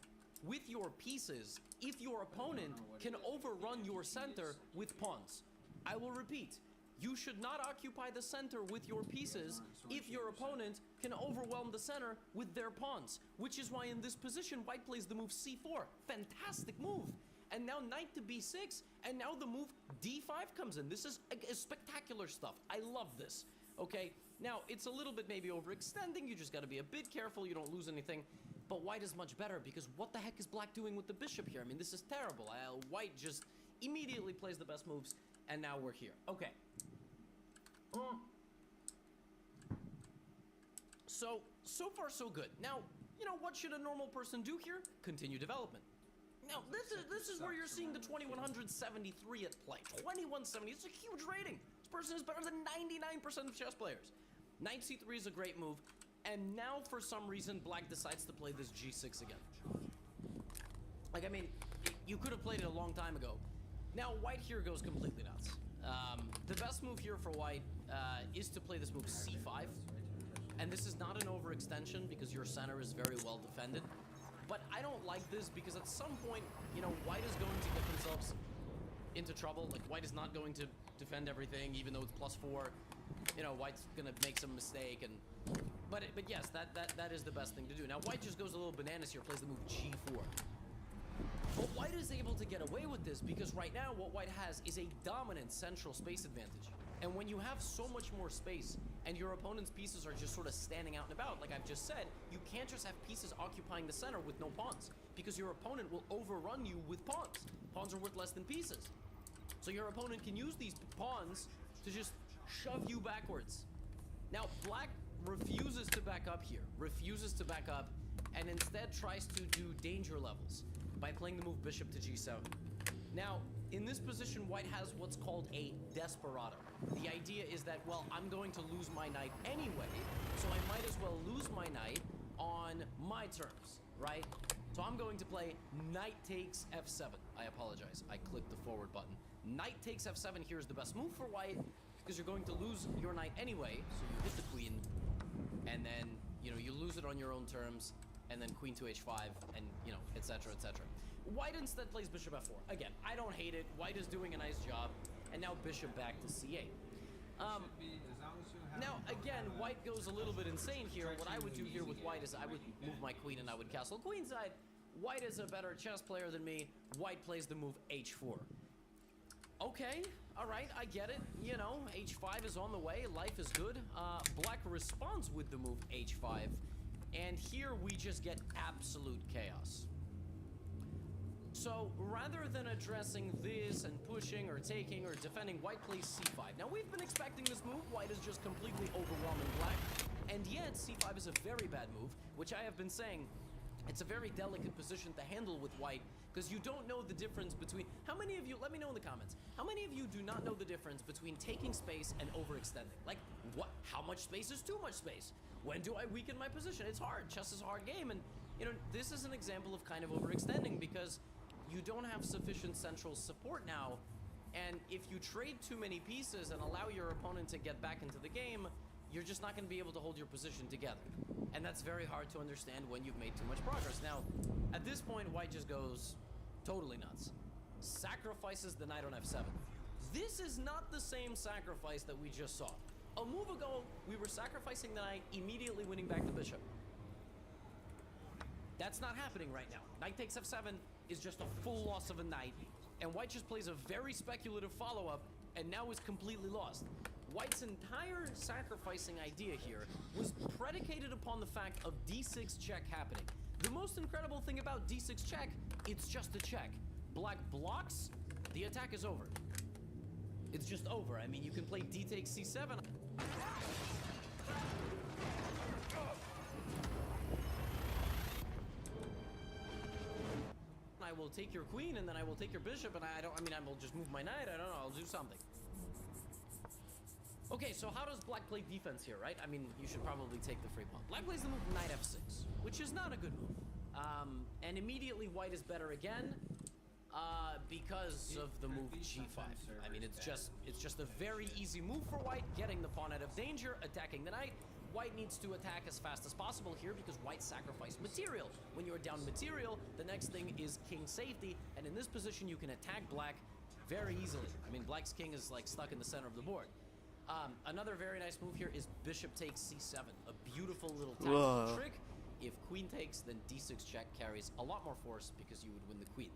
Speaker 1: with your pieces if your opponent can overrun your center with pawns. I will repeat. You should not occupy the center with your pieces if your opponent can overwhelm the center with their pawns. Which is why in this position, white plays the move c4. Fantastic move. And now knight to b6, and now the move d5 comes in. This is spectacular stuff. I love this, okay? Now, it's a little bit maybe overextending. You just got to be a bit careful you don't lose anything. But white is much better, because what the heck is black doing with the bishop here? I mean, this is terrible. White just immediately plays the best moves, and now we're here. Okay. So far so good. Now, you know, what should a normal person do here? Continue development. Now, this is where you're seeing the 2173 at play. 2170, it's a huge rating. This person is better than 99% of chess players. Knight c3 is a great move, and now for some reason, black decides to play this g6 again. Like, I mean, you could have played it a long time ago. Now, white here goes completely nuts. The best move here for white is to play this move c5. And this is not an overextension because your center is very well defended. But I don't like this because at some point, you know, white is going to get themselves into trouble. Like, white is not going to defend everything, even though it's +4. You know, white's gonna make some mistake, and but yes, that is the best thing to do. Now, white just goes a little bananas here, plays the move g4. But white is able to get away with this because right now what white has is a dominant central space advantage. And when you have so much more space and your opponent's pieces are just sort of standing out and about, like I've just said, you can't just have pieces occupying the center with no pawns, because your opponent will overrun you with pawns. Pawns are worth less than pieces. So your opponent can use these pawns to just shove you backwards. Now, black refuses to back up here, and instead tries to do danger levels by playing the move bishop to g7. Now, in this position, white has what's called a desperado. The idea is that, well, I'm going to lose my knight anyway, so I might as well lose my knight on my terms, right? So I'm going to play knight takes f7. I apologize, I clicked the forward button. Knight takes f7 here is the best move for white, because you're going to lose your knight anyway, so you hit the queen, and then, you know, you lose it on your own terms, and then queen to h5, and, you know, etc., etc. White instead plays bishop f4. Again, I don't hate it. White is doing a nice job. And now bishop back to c8. Now, again, white goes a little bit insane here. What I would do here with white is I would move my queen and I would castle queenside. White is a better chess player than me. White plays the move h4. Okay, all right, I get it. You know, h5 is on the way. Life is good. Black responds with the move h5. And here we just get absolute chaos. So rather than addressing this and pushing or taking or defending, white plays c5. Now we've been expecting this move. White is just completely overwhelming black. And yet c5 is a very bad move, which I have been saying. It's a very delicate position to handle with white because you don't know the difference between... How many of you, let me know in the comments, how many of you do not know the difference between taking space and overextending? Like, what? How much space is too much space? When do I weaken my position? It's hard. Chess is a hard game. And, you know, this is an example of kind of overextending because you don't have sufficient central support now. And if you trade too many pieces and allow your opponent to get back into the game, you're just not going to be able to hold your position together. And that's very hard to understand when you've made too much progress. Now, at this point, white just goes totally nuts. Sacrifices the knight on f7. This is not the same sacrifice that we just saw. A move ago, we were sacrificing the knight, immediately winning back the bishop. That's not happening right now. Knight takes f7 is just a full loss of a knight, and white just plays a very speculative follow-up, and now is completely lost. White's entire sacrificing idea here was predicated upon the fact of d6 check happening. The most incredible thing about d6 check, it's just a check. Black blocks, the attack is over. It's just over. I mean, you can play d takes c7. I will take your queen, and then I will take your bishop, and I will just move my knight. I don't know, I'll do something. Okay, so how does black play defense here, right? I mean, you should probably take the free pawn. Black plays the move knight f6, which is not a good move. And immediately white is better again, because of the move g5. I mean, it's just a very easy move for white, getting the pawn out of danger, attacking the knight. White needs to attack as fast as possible here because white sacrificed material. When you're down material, the next thing is king safety, and in this position you can attack black very easily. I mean, black's king is like stuck in the center of the board. Another very nice move here is bishop takes c7, a beautiful little tactical trick. If queen takes, then d6 check carries a lot more force because you would win the queen.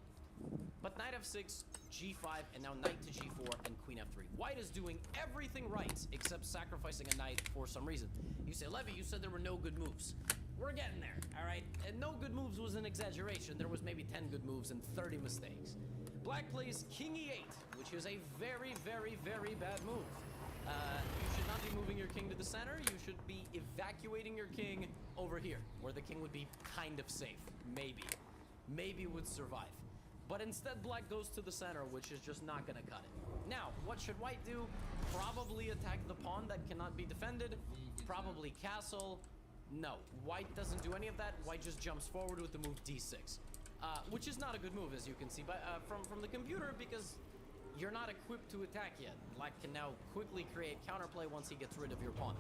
Speaker 1: But knight f6, g5, and now knight to g4 and queen f3. White is doing everything right except sacrificing a knight for some reason. You say, Levy, you said there were no good moves. We're getting there, all right? And no good moves was an exaggeration. There was maybe 10 good moves and 30 mistakes. Black plays king e8, which is a very, very, very bad move. You should not be moving your king to the center. You should be evacuating your king over here, where the king would be kind of safe. Maybe would survive. But instead, black goes to the center, which is just not going to cut it. Now, what should white do? Probably attack the pawn that cannot be defended. Probably castle. No, white doesn't do any of that. White just jumps forward with the move d6, which is not a good move, as you can see from the computer, because you're not equipped to attack yet. Black can now quickly create counterplay once he gets rid of your pawn.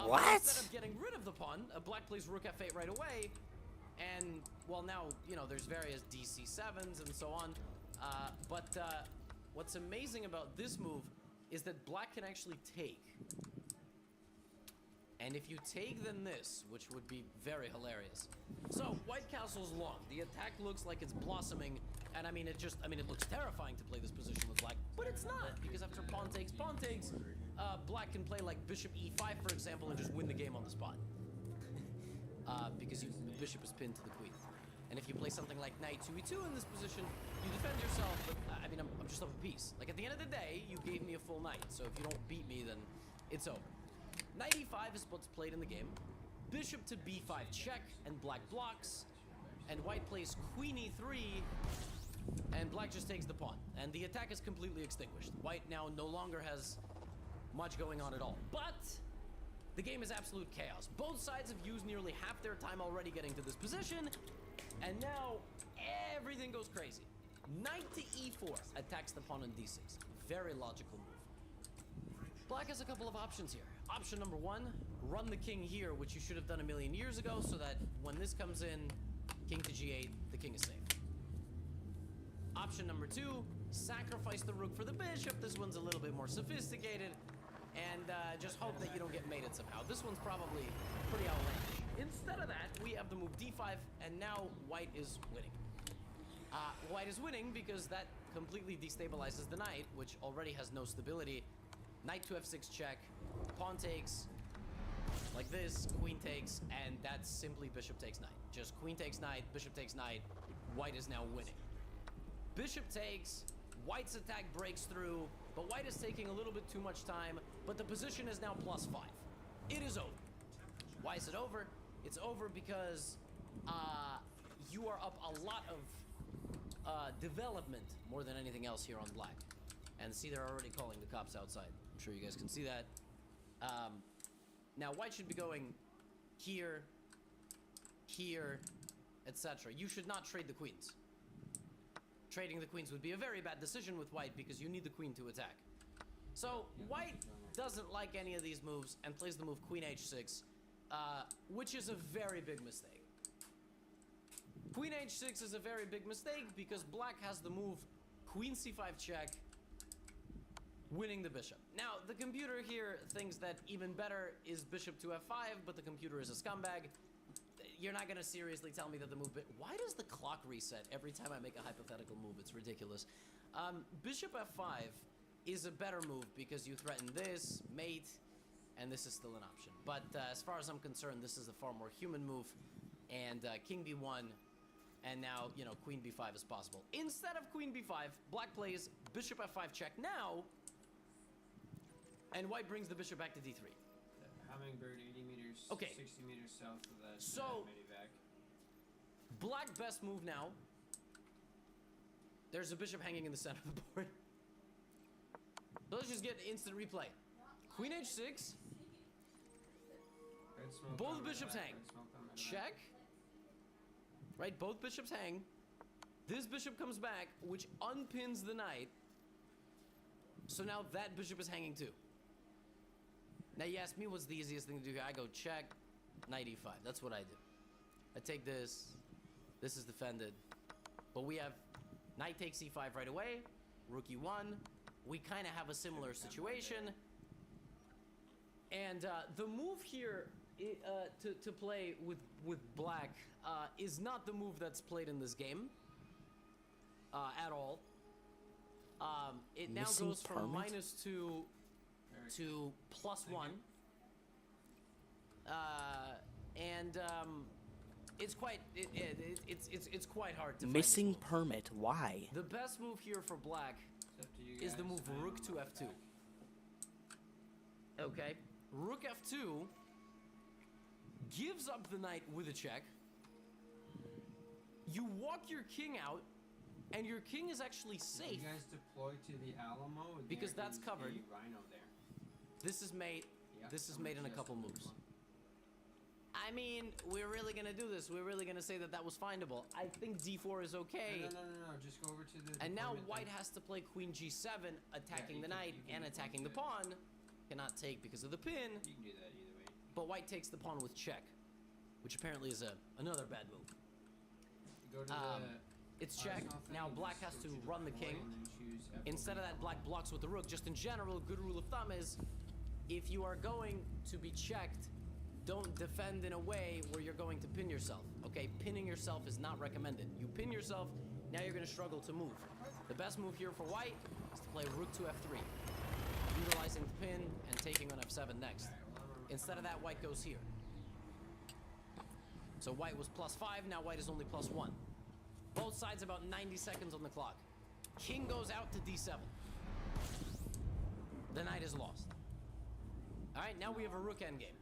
Speaker 2: What?
Speaker 1: Instead of getting rid of the pawn, black plays rook f8 right away. And, well, now, you know, there's various dc7s and so on. What's amazing about this move is that black can actually take. And if you take, then this, which would be very hilarious. So, white castle's long. The attack looks like it's blossoming. And I mean, it looks terrifying to play this position with black. But it's not, because after pawn takes, black can play like bishop e5, for example, and just win the game on the spot. Because the bishop is pinned to the queen. And if you play something like knight 2e2 in this position, you defend yourself, but I mean, I'm just up a piece. Like, at the end of the day, you gave me a full knight, so if you don't beat me, then it's over. Knight e5 is what's played in the game. Bishop to b5 check, and black blocks. And white plays queen e3, and black just takes the pawn. And the attack is completely extinguished. White now no longer has much going on at all. But the game is absolute chaos. Both sides have used nearly half their time already getting to this position, and now everything goes crazy. Knight to e4 attacks the pawn on d6. Very logical move. Black has a couple of options here. Option number one, run the king here, which you should have done a million years ago, so that when this comes in, king to g8, the king is safe. Option number two, sacrifice the rook for the bishop. This one's a little bit more sophisticated. And just hope that you don't get mated somehow. This one's probably pretty outlandish. Instead of that, we have the move d5, and now white is winning. White is winning because that completely destabilizes the knight, which already has no stability. Knight to f6 check, pawn takes, like this, queen takes, and that's simply bishop takes knight. Just queen takes knight, bishop takes knight, white is now winning. Bishop takes, white's attack breaks through, but white is taking a little bit too much time, but the position is now +5. It is over. Why is it over? It's over because you are up a lot of development more than anything else here on black. And see, they're already calling the cops outside. I'm sure you guys can see that. Now, white should be going here, here, etc. You should not trade the queens. Trading the queens would be a very bad decision with white because you need the queen to attack. So, white doesn't like any of these moves and plays the move queen h6, which is a very big mistake. Queen h6 is a very big mistake because black has the move queen c5 check, winning the bishop. Now, the computer here thinks that even better is bishop to f5, but the computer is a scumbag. You're not gonna seriously tell me that the move... Why does the clock reset every time I make a hypothetical move? It's ridiculous. Bishop f5 is a better move because you threaten this, mate, and this is still an option. But as far as I'm concerned, this is a far more human move. And king b1, and now, you know, queen b5 is possible. Instead of queen b5, black plays bishop f5 check now, and white brings the bishop back to d3.
Speaker 10: Hummingbird 80 meters,
Speaker 1: Okay.
Speaker 10: 60 meters south of that.
Speaker 1: So,
Speaker 10: Medivac.
Speaker 1: black best move now. There's a bishop hanging in the center of the board. So let's just get instant replay. Queen h6.
Speaker 10: Red smoke
Speaker 1: Both
Speaker 10: on
Speaker 1: bishops
Speaker 10: Medivac,
Speaker 1: hang.
Speaker 10: red smoke on Medivac.
Speaker 1: Check. Right, both bishops hang. This bishop comes back, which unpins the knight. So now that bishop is hanging too. Now you ask me what's the easiest thing to do here. I go check, knight e5. That's what I do. I take this. This is defended. But we have knight takes e5 right away. Rook e1. We kind of have a similar situation. And the move here to play with black is not the move that's played in this game at all. It now
Speaker 2: Missing
Speaker 1: goes from
Speaker 2: permit?
Speaker 1: -2 to +1. It's quite it's quite hard to find this
Speaker 2: Missing
Speaker 1: move.
Speaker 2: permit. Why?
Speaker 1: The best move here for black
Speaker 10: It's up to you
Speaker 1: is the
Speaker 10: guys.
Speaker 1: move
Speaker 10: I'm
Speaker 1: rook
Speaker 10: on
Speaker 1: to
Speaker 10: my
Speaker 1: f2.
Speaker 10: back.
Speaker 1: Okay, rook f2 gives up the knight with a check. You walk your king out, and your king is actually
Speaker 10: If
Speaker 1: safe.
Speaker 10: you guys deploy to the Alamo,
Speaker 1: Because
Speaker 10: there
Speaker 1: that's
Speaker 10: is
Speaker 1: covered.
Speaker 10: a Rhino there.
Speaker 1: This is made.
Speaker 10: Yeah,
Speaker 1: This is
Speaker 10: someone
Speaker 1: made in a
Speaker 10: just
Speaker 1: couple
Speaker 10: did
Speaker 1: moves.
Speaker 10: one.
Speaker 1: I mean, we're really gonna do this. We're really gonna say that that was findable. I think d4 is okay.
Speaker 10: No. Just go over to the.
Speaker 1: And now
Speaker 10: deployment
Speaker 1: white
Speaker 10: thing.
Speaker 1: has to play queen g7, attacking
Speaker 10: you
Speaker 1: the
Speaker 10: can-
Speaker 1: knight
Speaker 10: you can
Speaker 1: and
Speaker 10: move
Speaker 1: attacking the
Speaker 10: to it.
Speaker 1: pawn. Cannot take because of the pin.
Speaker 10: You can do that either way.
Speaker 1: But white takes the pawn with check, which apparently is another bad move.
Speaker 10: You go to
Speaker 1: It's
Speaker 10: the
Speaker 1: check.
Speaker 10: horizontal thing,
Speaker 1: Now
Speaker 10: you
Speaker 1: black
Speaker 10: just
Speaker 1: has
Speaker 10: go
Speaker 1: to
Speaker 10: the
Speaker 1: run the
Speaker 10: deploy
Speaker 1: king.
Speaker 10: and then choose FOB.
Speaker 1: Instead of that, black blocks with the rook. Just in general, good rule of thumb is if you are going to be checked, don't defend in a way where you're going to pin yourself. Okay, pinning yourself is not recommended. You pin yourself, now you're going to struggle to move. The best move here for white is to play rook to f3, utilizing the pin and taking on f7 next. Instead of that, white goes here. So white was +5, now white is only +1. Both sides about 90 seconds on the clock. King goes out to d7. The knight is lost. Alright, now we have a rook endgame.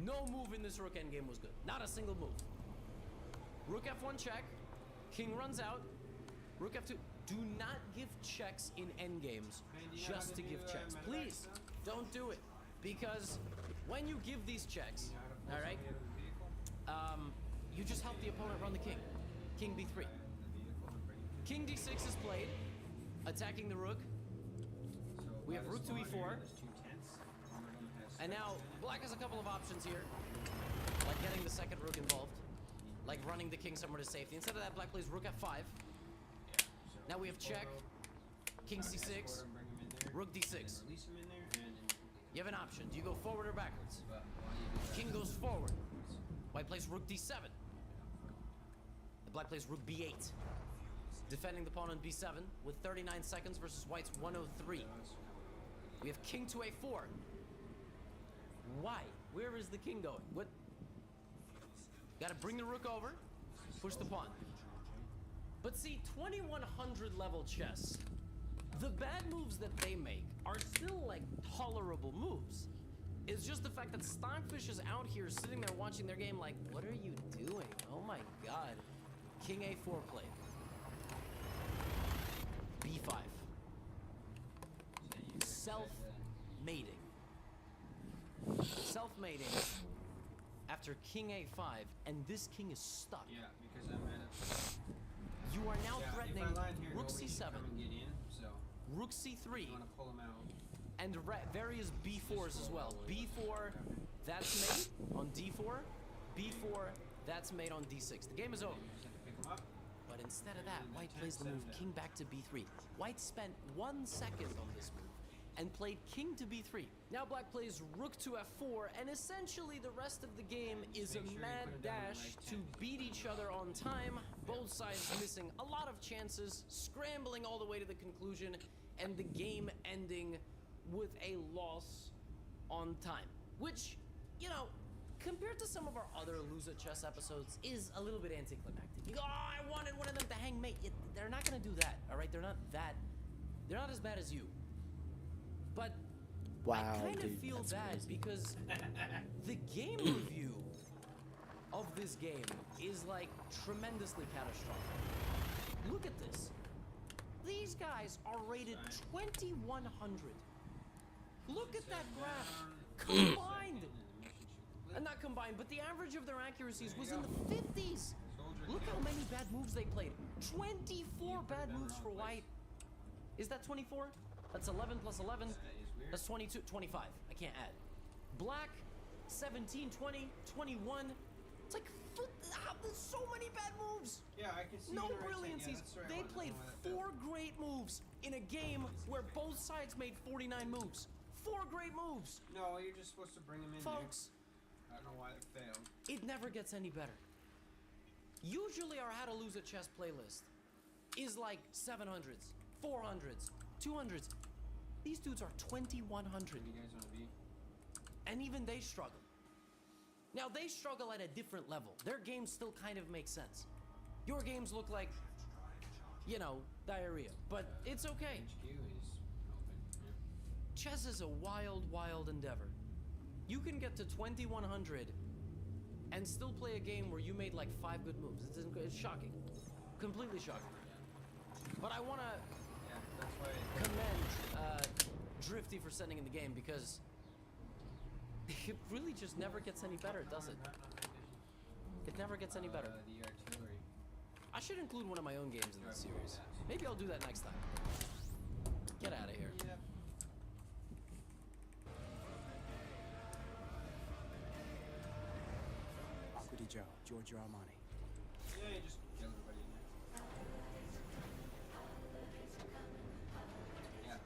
Speaker 1: No move in this rook endgame was good. Not a single move. Rook f1 check. King runs out. Rook f2. Do not give checks in endgames just to give checks. Please, don't do it. Because when you give these checks, alright, you just help the opponent run the king. King b3. King d6 is played, attacking the rook. We have rook to e4. And now, black has a couple of options here. Like getting the second rook involved. Like running the king somewhere to safety. Instead of that, black plays rook f5. Now we have check. King c6. Rook d6.
Speaker 10: Release him in there and
Speaker 1: You have an option. Do you go forward or backwards? King goes forward. White plays rook d7. The black plays rook b8. Defending the pawn on b7 with 39 seconds versus white's 103. We have king to a4. Why? Where is the king going? What? Gotta bring the rook over. Push the pawn. But see, 2100 level chess, the bad moves that they make are still like tolerable moves. It's just the fact that Stockfish is out here sitting there watching their game like, what are you doing? Oh my god. King A4 play. B5. Self-mating. Self-mating after King A5, and this king is stuck.
Speaker 10: Yeah, because I'm at it.
Speaker 1: You are now
Speaker 10: Yeah,
Speaker 1: threatening
Speaker 10: if I land here,
Speaker 1: Rook
Speaker 10: nobody can
Speaker 1: C7,
Speaker 10: come and get in, so
Speaker 1: Rook C3,
Speaker 10: you want to pull them out.
Speaker 1: and various B4s as well. B4, that's mate on D4. B4, that's mate on D6. The game is over.
Speaker 10: You just have to pick them up.
Speaker 1: But instead of that, White plays the move king back to B3. White spent 1 second on this move and played king to B3. Now Black plays rook to F4, and essentially the rest of the game is a mad dash to beat each other on time, both sides missing a lot of chances, scrambling all the way to the conclusion, and the game ending with a loss on time. Which, you know, compared to some of our other Lose at Chess episodes, is a little bit anticlimactic. You go, oh, I wanted one of them to hang mate. They're not gonna do that, all right? They're not as bad as you. But I kind of feel bad because the game review of this game is like tremendously catastrophic. Look at this. These guys are rated 2100. Look at that graph. Combined. Not combined, but the average of their accuracies was in the 50s. Look how many bad moves they played. 24 bad moves for White. Is that 24? That's 11 plus 11. That's 22, 25. I can't add. Black, 17, 20, 21. It's like, there's so many bad moves.
Speaker 10: Yeah, I can see.
Speaker 1: No
Speaker 10: the right side.
Speaker 1: brilliancies.
Speaker 10: Yeah, that's right.
Speaker 1: They played 4 great moves in a game where both sides made 49 moves. 4 great moves.
Speaker 10: No, you're just supposed to bring them in.
Speaker 1: Folks,
Speaker 10: I don't know why they failed.
Speaker 1: it never gets any better. Usually our How to Lose at Chess playlist is like 700s, 400s, 200s. These dudes are 2100.
Speaker 10: You guys want to be?
Speaker 1: And even they struggle. Now they struggle at a different level. Their games still kind of make sense. Your games look like, you know, diarrhea, but it's okay.
Speaker 10: HQ is open. Yeah.
Speaker 1: Chess is a wild, wild endeavor. You can get to 2100 and still play a game where you made like 5 good moves. It's shocking. Completely shocking. But I want to
Speaker 10: Yeah, that's why.
Speaker 1: commend Drifty for sending in the game because it really just never gets any better, does it? It never gets any better.
Speaker 10: The artillery.
Speaker 1: I should include one of my own games in this series. Maybe I'll do that next time. Get out of here.
Speaker 10: Yep.
Speaker 11: Aqua di Gio, Giorgio Armani.
Speaker 10: Yeah, you just kill everybody in there. Yeah.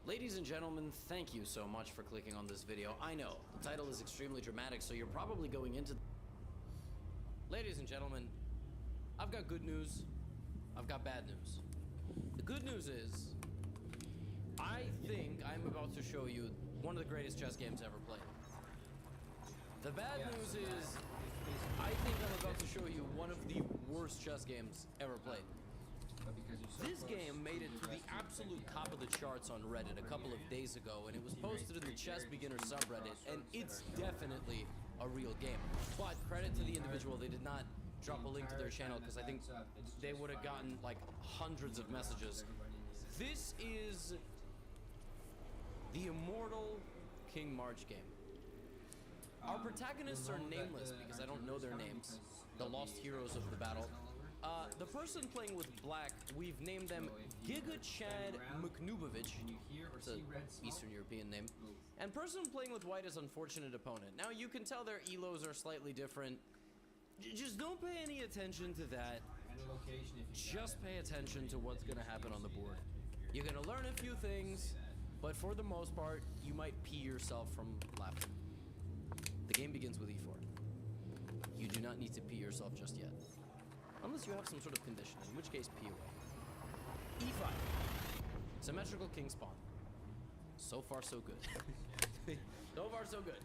Speaker 1: Ladies and gentlemen, thank you so much for clicking on this video. I know, the title is extremely dramatic, so you're probably going into... Ladies and gentlemen, I've got good news. I've got bad news. The good news is, I think I'm about to show you one of the greatest chess games ever played. The bad news is, I think I'm about to show you one of the worst chess games ever played. This game made it to the absolute top of the charts on Reddit a couple of days ago, and it was posted in the Chess Beginner subreddit, and it's definitely a real game. But credit to the individual, they did not drop a link to their channel because I think they would have gotten like hundreds of messages. This is the immortal King March game. Our protagonists are nameless because I don't know their names, the lost heroes of the battle. The person playing with Black, we've named them Giga Chad Muknubovic. It's an Eastern European name. And person playing with White is Unfortunate Opponent. Now you can tell their elos are slightly different. Just don't pay any attention to that. Just pay attention to what's gonna happen on the board. You're gonna learn a few things, but for the most part, you might pee yourself from laughter. The game begins with e4. You do not need to pee yourself just yet. Unless you have some sort of condition, in which case pee away. E5. Symmetrical king spawn. So far, so good. So far, so good.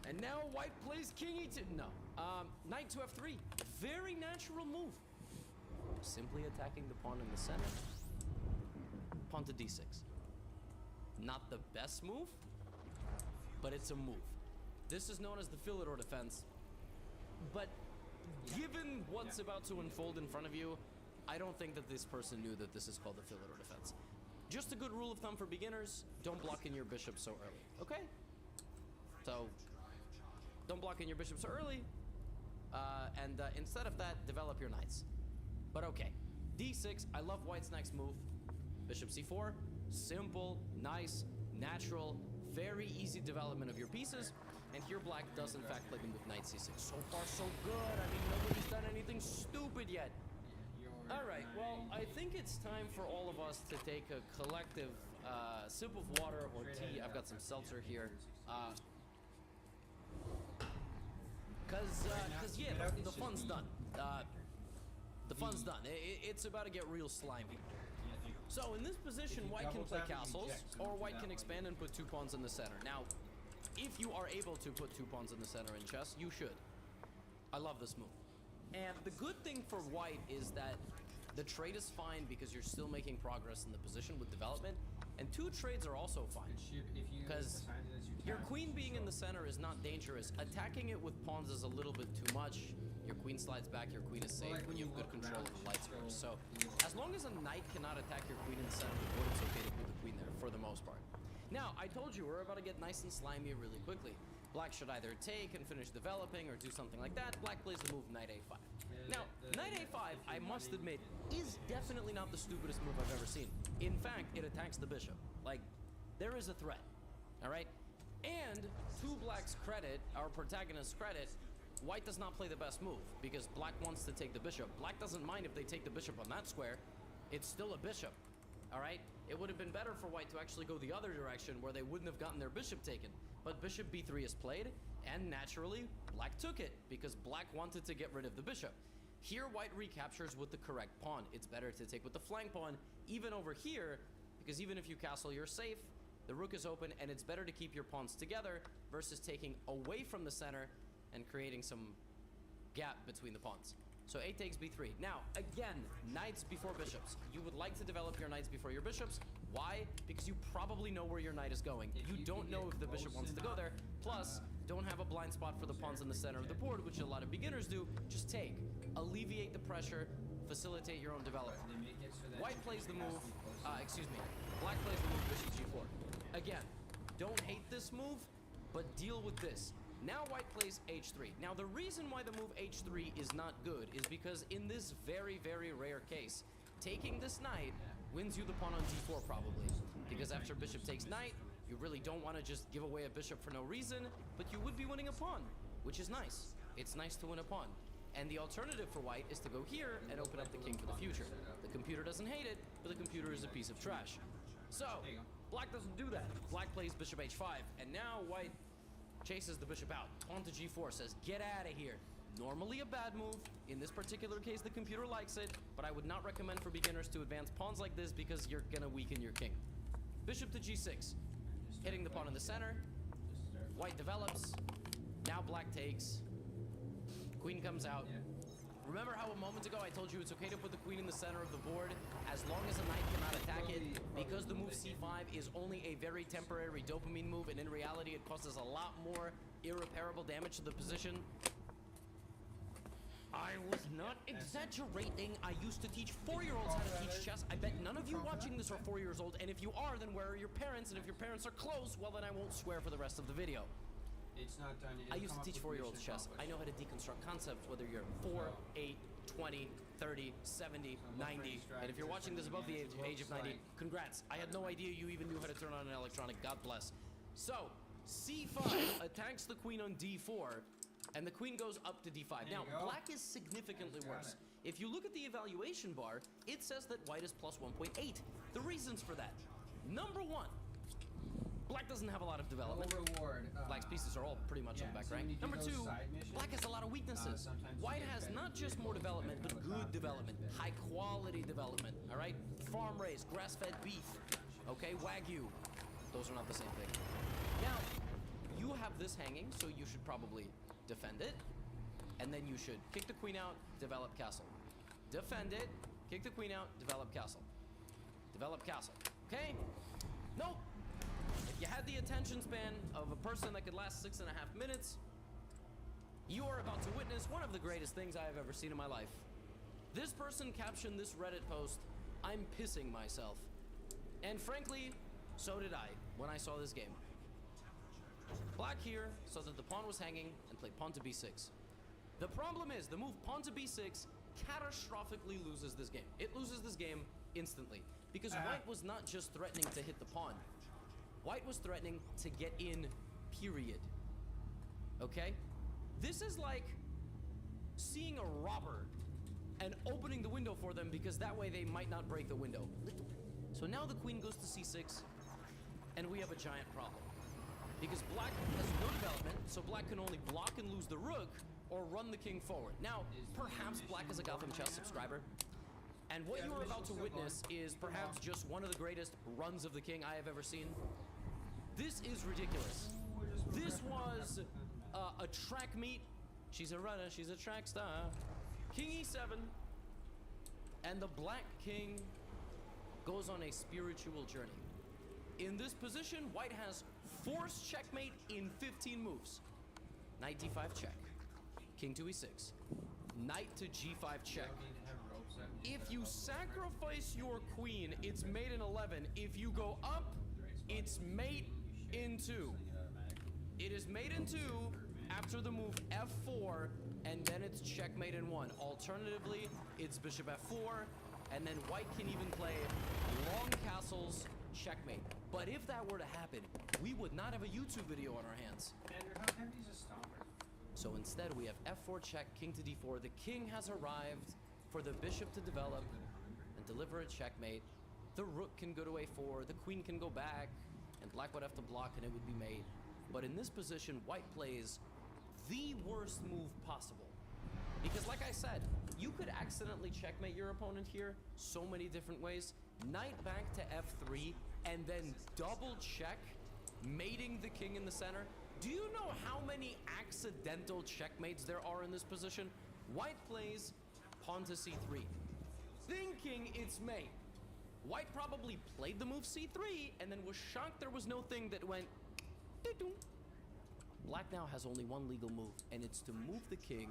Speaker 1: And now white plays king e2. No. Knight to f3. Very natural move. Simply attacking the pawn in the center. Pawn to d6. Not the best move, but it's a move. This is known as the Philidor defense. But given what's about to unfold in front of you, I don't think that this person knew that this is called the Philidor defense. Just a good rule of thumb for beginners, don't block in your bishop so early, okay? So, don't block in your bishop so early, and instead of that, develop your knights. But okay, d6, I love white's next move. Bishop c4, simple, nice, natural, very easy development of your pieces. And here black does in fact play the move knight c6. So far so good. I mean, nobody's done anything stupid yet. All right, well, I think it's time for all of us to take a collective sip of water or tea. I've got some seltzer here. Cause yeah, the fun's done. The fun's done. It's about to get real slimy. So in this position, white can play castles, or white can expand and put 2 pawns in the center. Now, if you are able to put 2 pawns in the center in chess, you should. I love this move. And the good thing for white is that the trade is fine because you're still making progress in the position with development, and 2 trades are also fine. Because your queen being in the center is not dangerous. Attacking it with pawns is a little bit too much. Your queen slides back, your queen is safe when you have good control of the light squares. So, as long as a knight cannot attack your queen in the center of the board, it's okay to put the queen there, for the most part. Now, I told you, we're about to get nice and slimy really quickly. Black should either take and finish developing or do something like that. Black plays the move knight a5. Now, knight a5, I must admit, is definitely not the stupidest move I've ever seen. In fact, it attacks the bishop. Like, there is a threat, all right? And to black's credit, our protagonist's credit, white does not play the best move because black wants to take the bishop. Black doesn't mind if they take the bishop on that square. It's still a bishop, all right? It would have been better for white to actually go the other direction where they wouldn't have gotten their bishop taken. But bishop b3 is played, and naturally, black took it because black wanted to get rid of the bishop. Here, white recaptures with the correct pawn. It's better to take with the flank pawn, even over here, because even if you castle, you're safe. The rook is open, and it's better to keep your pawns together versus taking away from the center and creating some gap between the pawns. So a takes b3. Now, again, knights before bishops. You would like to develop your knights before your bishops. Why? Because you probably know where your knight is going. You don't know if the bishop wants to go there. Plus, don't have a blind spot for the pawns in the center of the board, which a lot of beginners do. Just take. Alleviate the pressure. Facilitate your own development. White plays the move. Black plays the move bishop g4. Again, don't hate this move, but deal with this. Now white plays h3. Now the reason why the move h3 is not good is because in this very, very rare case, taking this knight wins you the pawn on d4 probably. Because after bishop takes knight, you really don't want to just give away a bishop for no reason, but you would be winning a pawn, which is nice. It's nice to win a pawn. And the alternative for white is to go here and open up the king for the future. The computer doesn't hate it, but the computer is a piece of trash. So, black doesn't do that. Black plays bishop h5, and now white chases the bishop out. Pawn to g4, says, get out of here. Normally a bad move. In this particular case, the computer likes it, but I would not recommend for beginners to advance pawns like this because you're gonna weaken your king. Bishop to g6, hitting the pawn in the center. White develops. Now black takes. Queen comes out. Remember how a moment ago I told you it's okay to put the queen in the center of the board as long as a knight cannot attack it, because the move c5 is only a very temporary dopamine move, and in reality it causes a lot more irreparable damage to the position. I was not exaggerating. I used to teach 4-year-olds how to teach chess. I bet none of you watching this are 4 years old, and if you are, then where are your parents? And if your parents are close, well then I won't swear for the rest of the video.
Speaker 10: It's not done.
Speaker 1: I used to teach 4-year-olds chess. I know how to deconstruct concepts, whether you're 4, 8, 20, 30, 70, 90. And if you're watching this above the age of 90, congrats. I had no idea you even knew how to turn on an electronic. God bless. So, c5 attacks the queen on d4, and the queen goes up to d5. Now, black is significantly worse. If you look at the evaluation bar, it says that white is plus 1.8. The reasons for that. Number 1. Black doesn't have a lot of development. Black's pieces are all pretty much on the back rank. Number 2, black has a lot of weaknesses. White has not just more development, but good development. High quality development, all right? Farm raised, grass-fed beef, okay? Wagyu. Those are not the same thing. Now, you have this hanging, so you should probably defend it. And then you should kick the queen out, develop castle. Defend it, kick the queen out, develop castle. Develop castle. Okay? Nope. If you had the attention span of a person that could last 6.5 minutes, you are about to witness one of the greatest things I have ever seen in my life. This person captioned this Reddit post, "I'm pissing myself." And frankly, so did I when I saw this game. Black here saw that the pawn was hanging and played pawn to b6. The problem is the move pawn to b6 catastrophically loses this game. It loses this game instantly because white was not just threatening to hit the pawn. White was threatening to get in, period. Okay? This is like seeing a robber and opening the window for them because that way they might not break the window. So now the queen goes to c6 and we have a giant problem. Because black has no development, so black can only block and lose the rook or run the king forward. Now, perhaps black is a Gotham Chess subscriber, and what you are about to witness is perhaps just one of the greatest runs of the king I have ever seen. This is ridiculous. This was a track meet. She's a runner, she's a track star. King e7, and the black king goes on a spiritual journey. In this position, white has forced checkmate in 15 moves. Knight d5 check. King to e6. Knight to g5 check. If you sacrifice your queen, it's mate in 11. If you go up, it's mate in 2. It is mate in 2 after the move f4, and then it's checkmate in 1. Alternatively, it's bishop f4, and then white can even play long castles, checkmate. But if that were to happen, we would not have a YouTube video on our hands. So instead, we have f4 check, king to d4. The king has arrived for the bishop to develop and deliver a checkmate. The rook can go to a4, the queen can go back, and black would have to block and it would be mate. But in this position, white plays the worst move possible. Because like I said, you could accidentally checkmate your opponent here so many different ways. Knight back to f3 and then double check, mating the king in the center. Do you know how many accidental checkmates there are in this position? White plays pawn to c3, thinking it's mate. White probably played the move c3 and then was shocked there was no thing that went doo-doo. Black now has only one legal move, and it's to move the king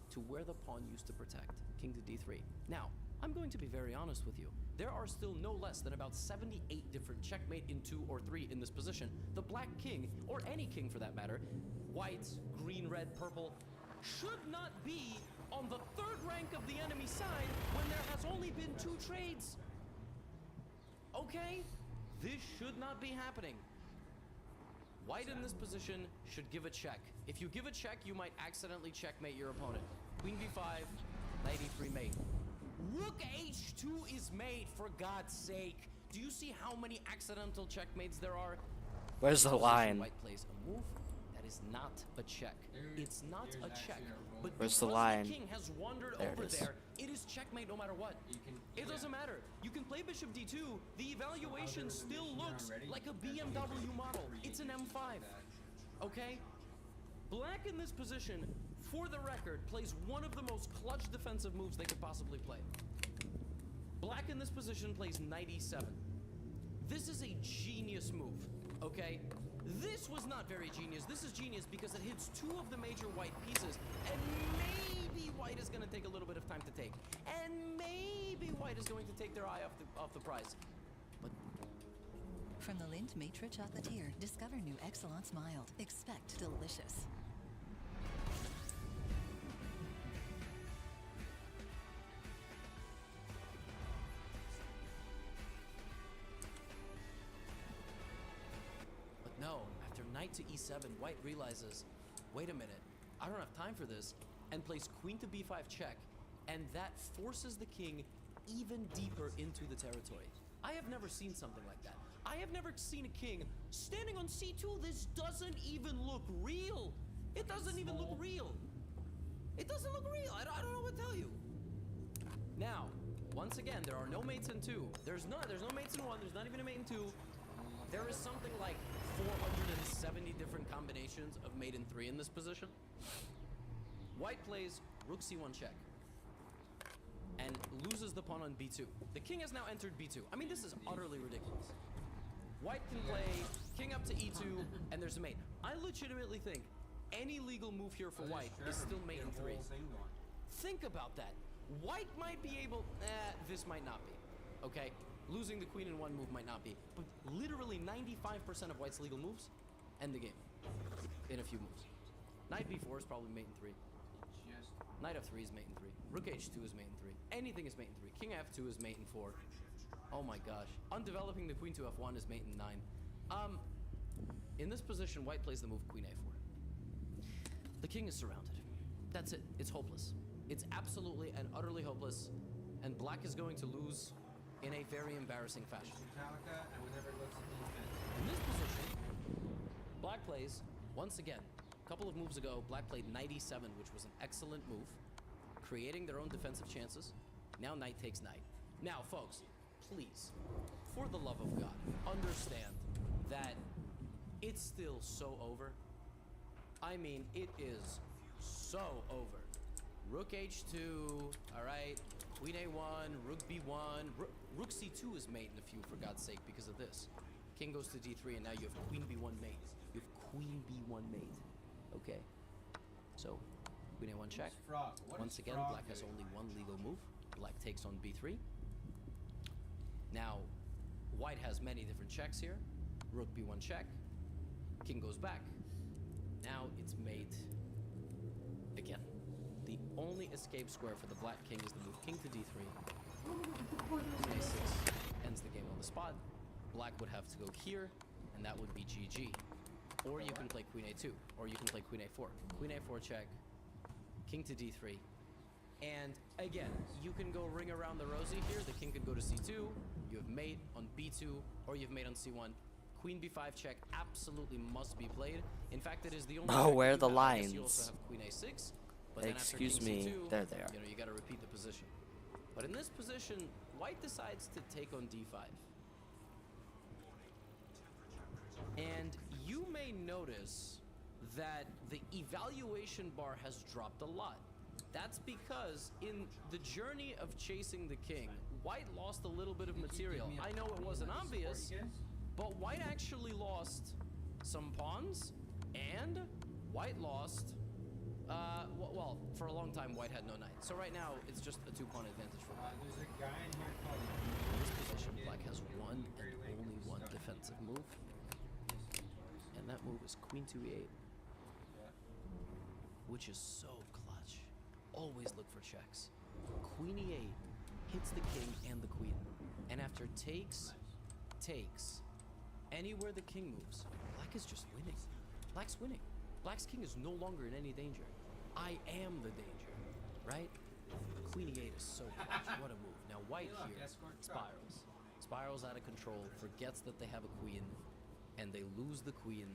Speaker 1: to where the pawn used to protect, king to d3. Now, I'm going to be very honest with you. There are still no less than about 78 different checkmate in 2 or 3 in this position. The black king, or any king for that matter, white, green, red, purple, should not be on the 3rd rank of the enemy side when there has only been 2 trades. Okay? This should not be happening. White in this position should give a check. If you give a check, you might accidentally checkmate your opponent. Queen b5, knight e3 mate. Rook h2 is mate, for God's sake. Do you see how many accidental checkmates there are?
Speaker 2: Where's the line?
Speaker 1: White plays a move that is not a check. It's not a check. But
Speaker 2: Where's the
Speaker 1: because
Speaker 2: line?
Speaker 1: the king has wandered
Speaker 2: There
Speaker 1: over
Speaker 2: it is.
Speaker 1: there, it is checkmate no matter what. It doesn't matter. You can play bishop d2. The evaluation still looks like a BMW model. It's an m5. Okay? Black in this position, for the record, plays one of the most clutch defensive moves they could possibly play. Black in this position plays knight e7. This is a genius move, okay? This was not very genius. This is genius because it hits 2 of the major white pieces, and maybe white is going to take a little bit of time to take, and maybe white is going to take their eye off the prize. But
Speaker 12: from the Lindt Matrix Chocolatier, discover new Excellence Mild. Expect delicious.
Speaker 1: no, after knight to e7, white realizes, wait a minute, I don't have time for this, and plays queen to b5 check, and that forces the king even deeper into the territory. I have never seen something like that. I have never seen a king standing on c2. This doesn't even look real. It doesn't even look real. It doesn't look real. I don't know what to tell you. Now, once again, there are no mates in 2. There's no mates in 1. There's not even a mate in 2. There is something like 470 different combinations of mate in 3 in this position. White plays rook c1 check and loses the pawn on b2. The king has now entered b2. I mean, this is utterly ridiculous. White can play king up to e2, and there's a mate. I legitimately think any legal move here for white is still mate in 3. Think about that. White might be able... this might not be. Okay? Losing the queen in 1 move might not be. But literally 95% of white's legal moves end the game. In a few moves. Knight b4 is probably mate in 3. Knight f3 is mate in 3. Rook h2 is mate in 3. Anything is mate in 3. King f2 is mate in 4. Oh my gosh. Undeveloping the queen to f1 is mate in 9. In this position, white plays the move queen a4. The king is surrounded. That's it. It's hopeless. It's absolutely and utterly hopeless. And black is going to lose in a very embarrassing fashion. In this position, black plays, once again, a couple of moves ago, black played knight e7, which was an excellent move, creating their own defensive chances. Now knight takes knight. Now, folks, please, for the love of God, understand that it's still so over. I mean, it is so over. Rook h2, all right, queen a1, rook b1, rook c2 is mate in a few, for God's sake, because of this. King goes to d3, and now you have queen b1 mate. You have queen b1 mate. Okay, so queen a1 check. Once again, black has only 1 legal move. Black takes on b3. Now, white has many different checks here. Rook b1 check. King goes back. Now it's mate again. The only escape square for the black king is the move king to d3. Queen a6 ends the game on the spot. Black would have to go here, and that would be GG. Or you can play queen a2, or you can play queen a4. Queen a4 check, king to d3. And again, you can go ring around the rosy here. The king could go to c2. You have mate on b2, or you have mate on c1. Queen b5 check absolutely must be played. In fact, it is the only...
Speaker 2: Oh, where are the
Speaker 1: You
Speaker 2: lines?
Speaker 1: also have queen a6. But then after
Speaker 2: Excuse
Speaker 1: king
Speaker 2: me,
Speaker 1: c2,
Speaker 2: there they are.
Speaker 1: You know, you got to repeat the position. But in this position, white decides to take on d5. And you may notice that the evaluation bar has dropped a lot. That's because in the journey of chasing the king, white lost a little bit of material. I know it wasn't obvious, but white actually lost some pawns, and white lost, well, for a long time, white had no knight. So right now, it's just a 2-pawn advantage for white. In this position, black has 1 and only 1 defensive move. And that move is queen to e8, which is so clutch. Always look for checks. Queen e8 hits the king and the queen. And after takes, anywhere the king moves, black is just winning. Black's winning. Black's king is no longer in any danger. I am the danger, right? Queen e8 is so clutch. What a move. Now white here spirals. Spirals out of control, forgets that they have a queen, and they lose the queen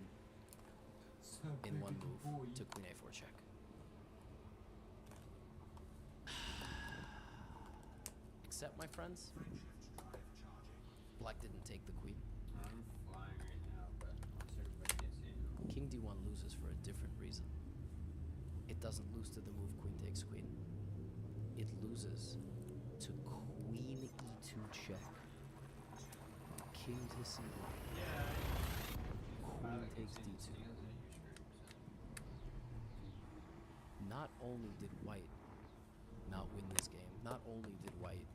Speaker 1: in 1 move to queen a4 check. Except, my friends, black didn't take the queen.
Speaker 10: I'm flying right now, but once everybody gets in.
Speaker 1: King d1 loses for a different reason. It doesn't lose to the move queen takes queen. It loses to queen e2 check. King to c1. Queen takes d2. Not only did white not win this game, not only did white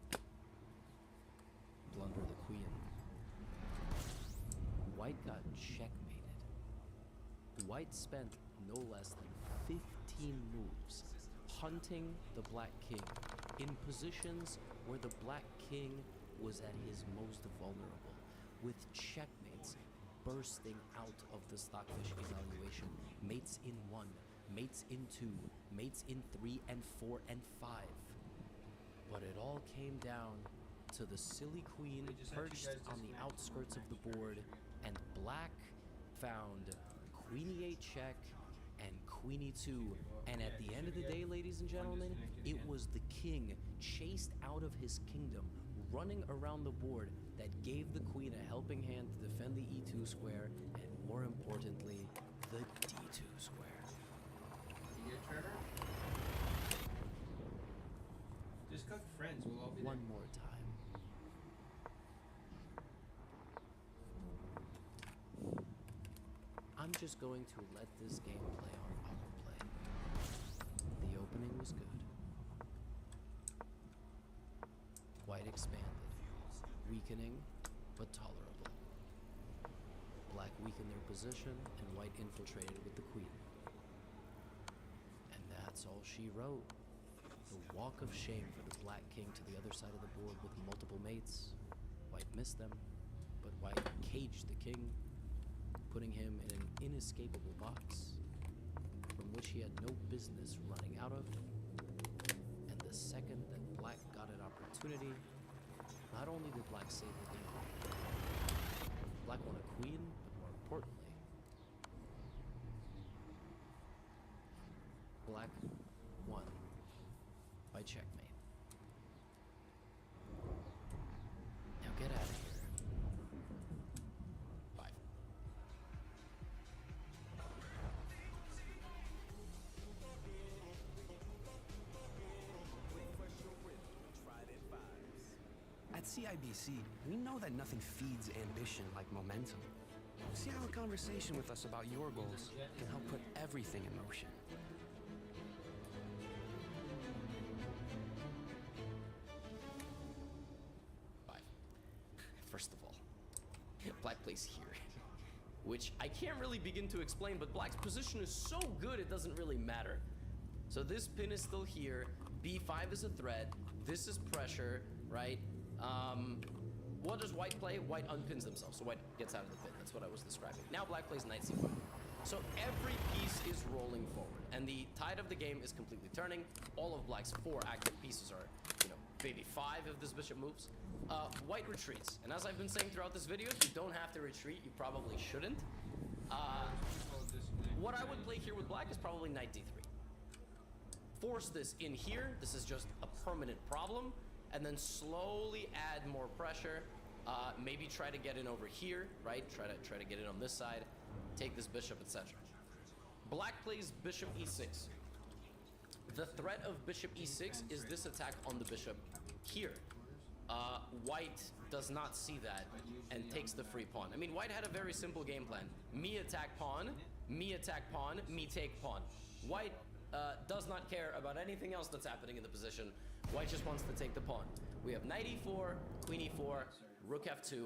Speaker 1: blunder the queen, white got checkmated. White spent no less than 15 moves hunting the black king in positions where the black king was at his most vulnerable, with checkmates bursting out of the Stockfish evaluation. Mates in 1, mates in 2, mates in 3 and 4 and 5. But it all came down to the silly queen perched on the outskirts of the board, and black found queen e8 check and queen e2. And at the end of the day, ladies and gentlemen, it was the king chased out of his kingdom running around the board that gave the queen a helping hand to defend the e2 square, and more importantly, the d2 square.
Speaker 10: You get Trevor? Just cook friends, we'll all be
Speaker 1: One
Speaker 10: there.
Speaker 1: more time. I'm just going to let this game play on autoplay. The opening was good. White expanded, weakening, but tolerable. Black weakened their position, and white infiltrated with the queen. And that's all she wrote. The walk of shame for the black king to the other side of the board with multiple mates. White missed them, but white caged the king, putting him in an inescapable box from which he had no business running out of. And the second that black got an opportunity, not only did black save the game, black won a queen, but more importantly, black won by checkmate. Now get out of here. 5.
Speaker 11: At CIBC, we know that nothing feeds ambition like momentum. See how a conversation with us about your goals can help put everything in motion.
Speaker 1: First of all, black plays here, which I can't really begin to explain, but black's position is so good it doesn't really matter. So this pin is still here, b5 is a threat, this is pressure, right? What does white play? White unpins themselves, so white gets out of the pin. That's what I was describing. Now black plays knight c5. So every piece is rolling forward, and the tide of the game is completely turning. All of black's 4 active pieces are, maybe 5 if this bishop moves. White retreats, and as I've been saying throughout this video, you don't have to retreat, you probably shouldn't. What I would play here with black is probably knight d3. Force this in here, this is just a permanent problem, and then slowly add more pressure. Maybe try to get in over here, right? Try to get in on this side, take this bishop, etc. Black plays bishop e6. The threat of bishop e6 is this attack on the bishop here. White does not see that and takes the free pawn. I mean, white had a very simple game plan. Me attack pawn, me attack pawn, me take pawn. White does not care about anything else that's happening in the position. White just wants to take the pawn. We have knight e4, queen e4, rook f2,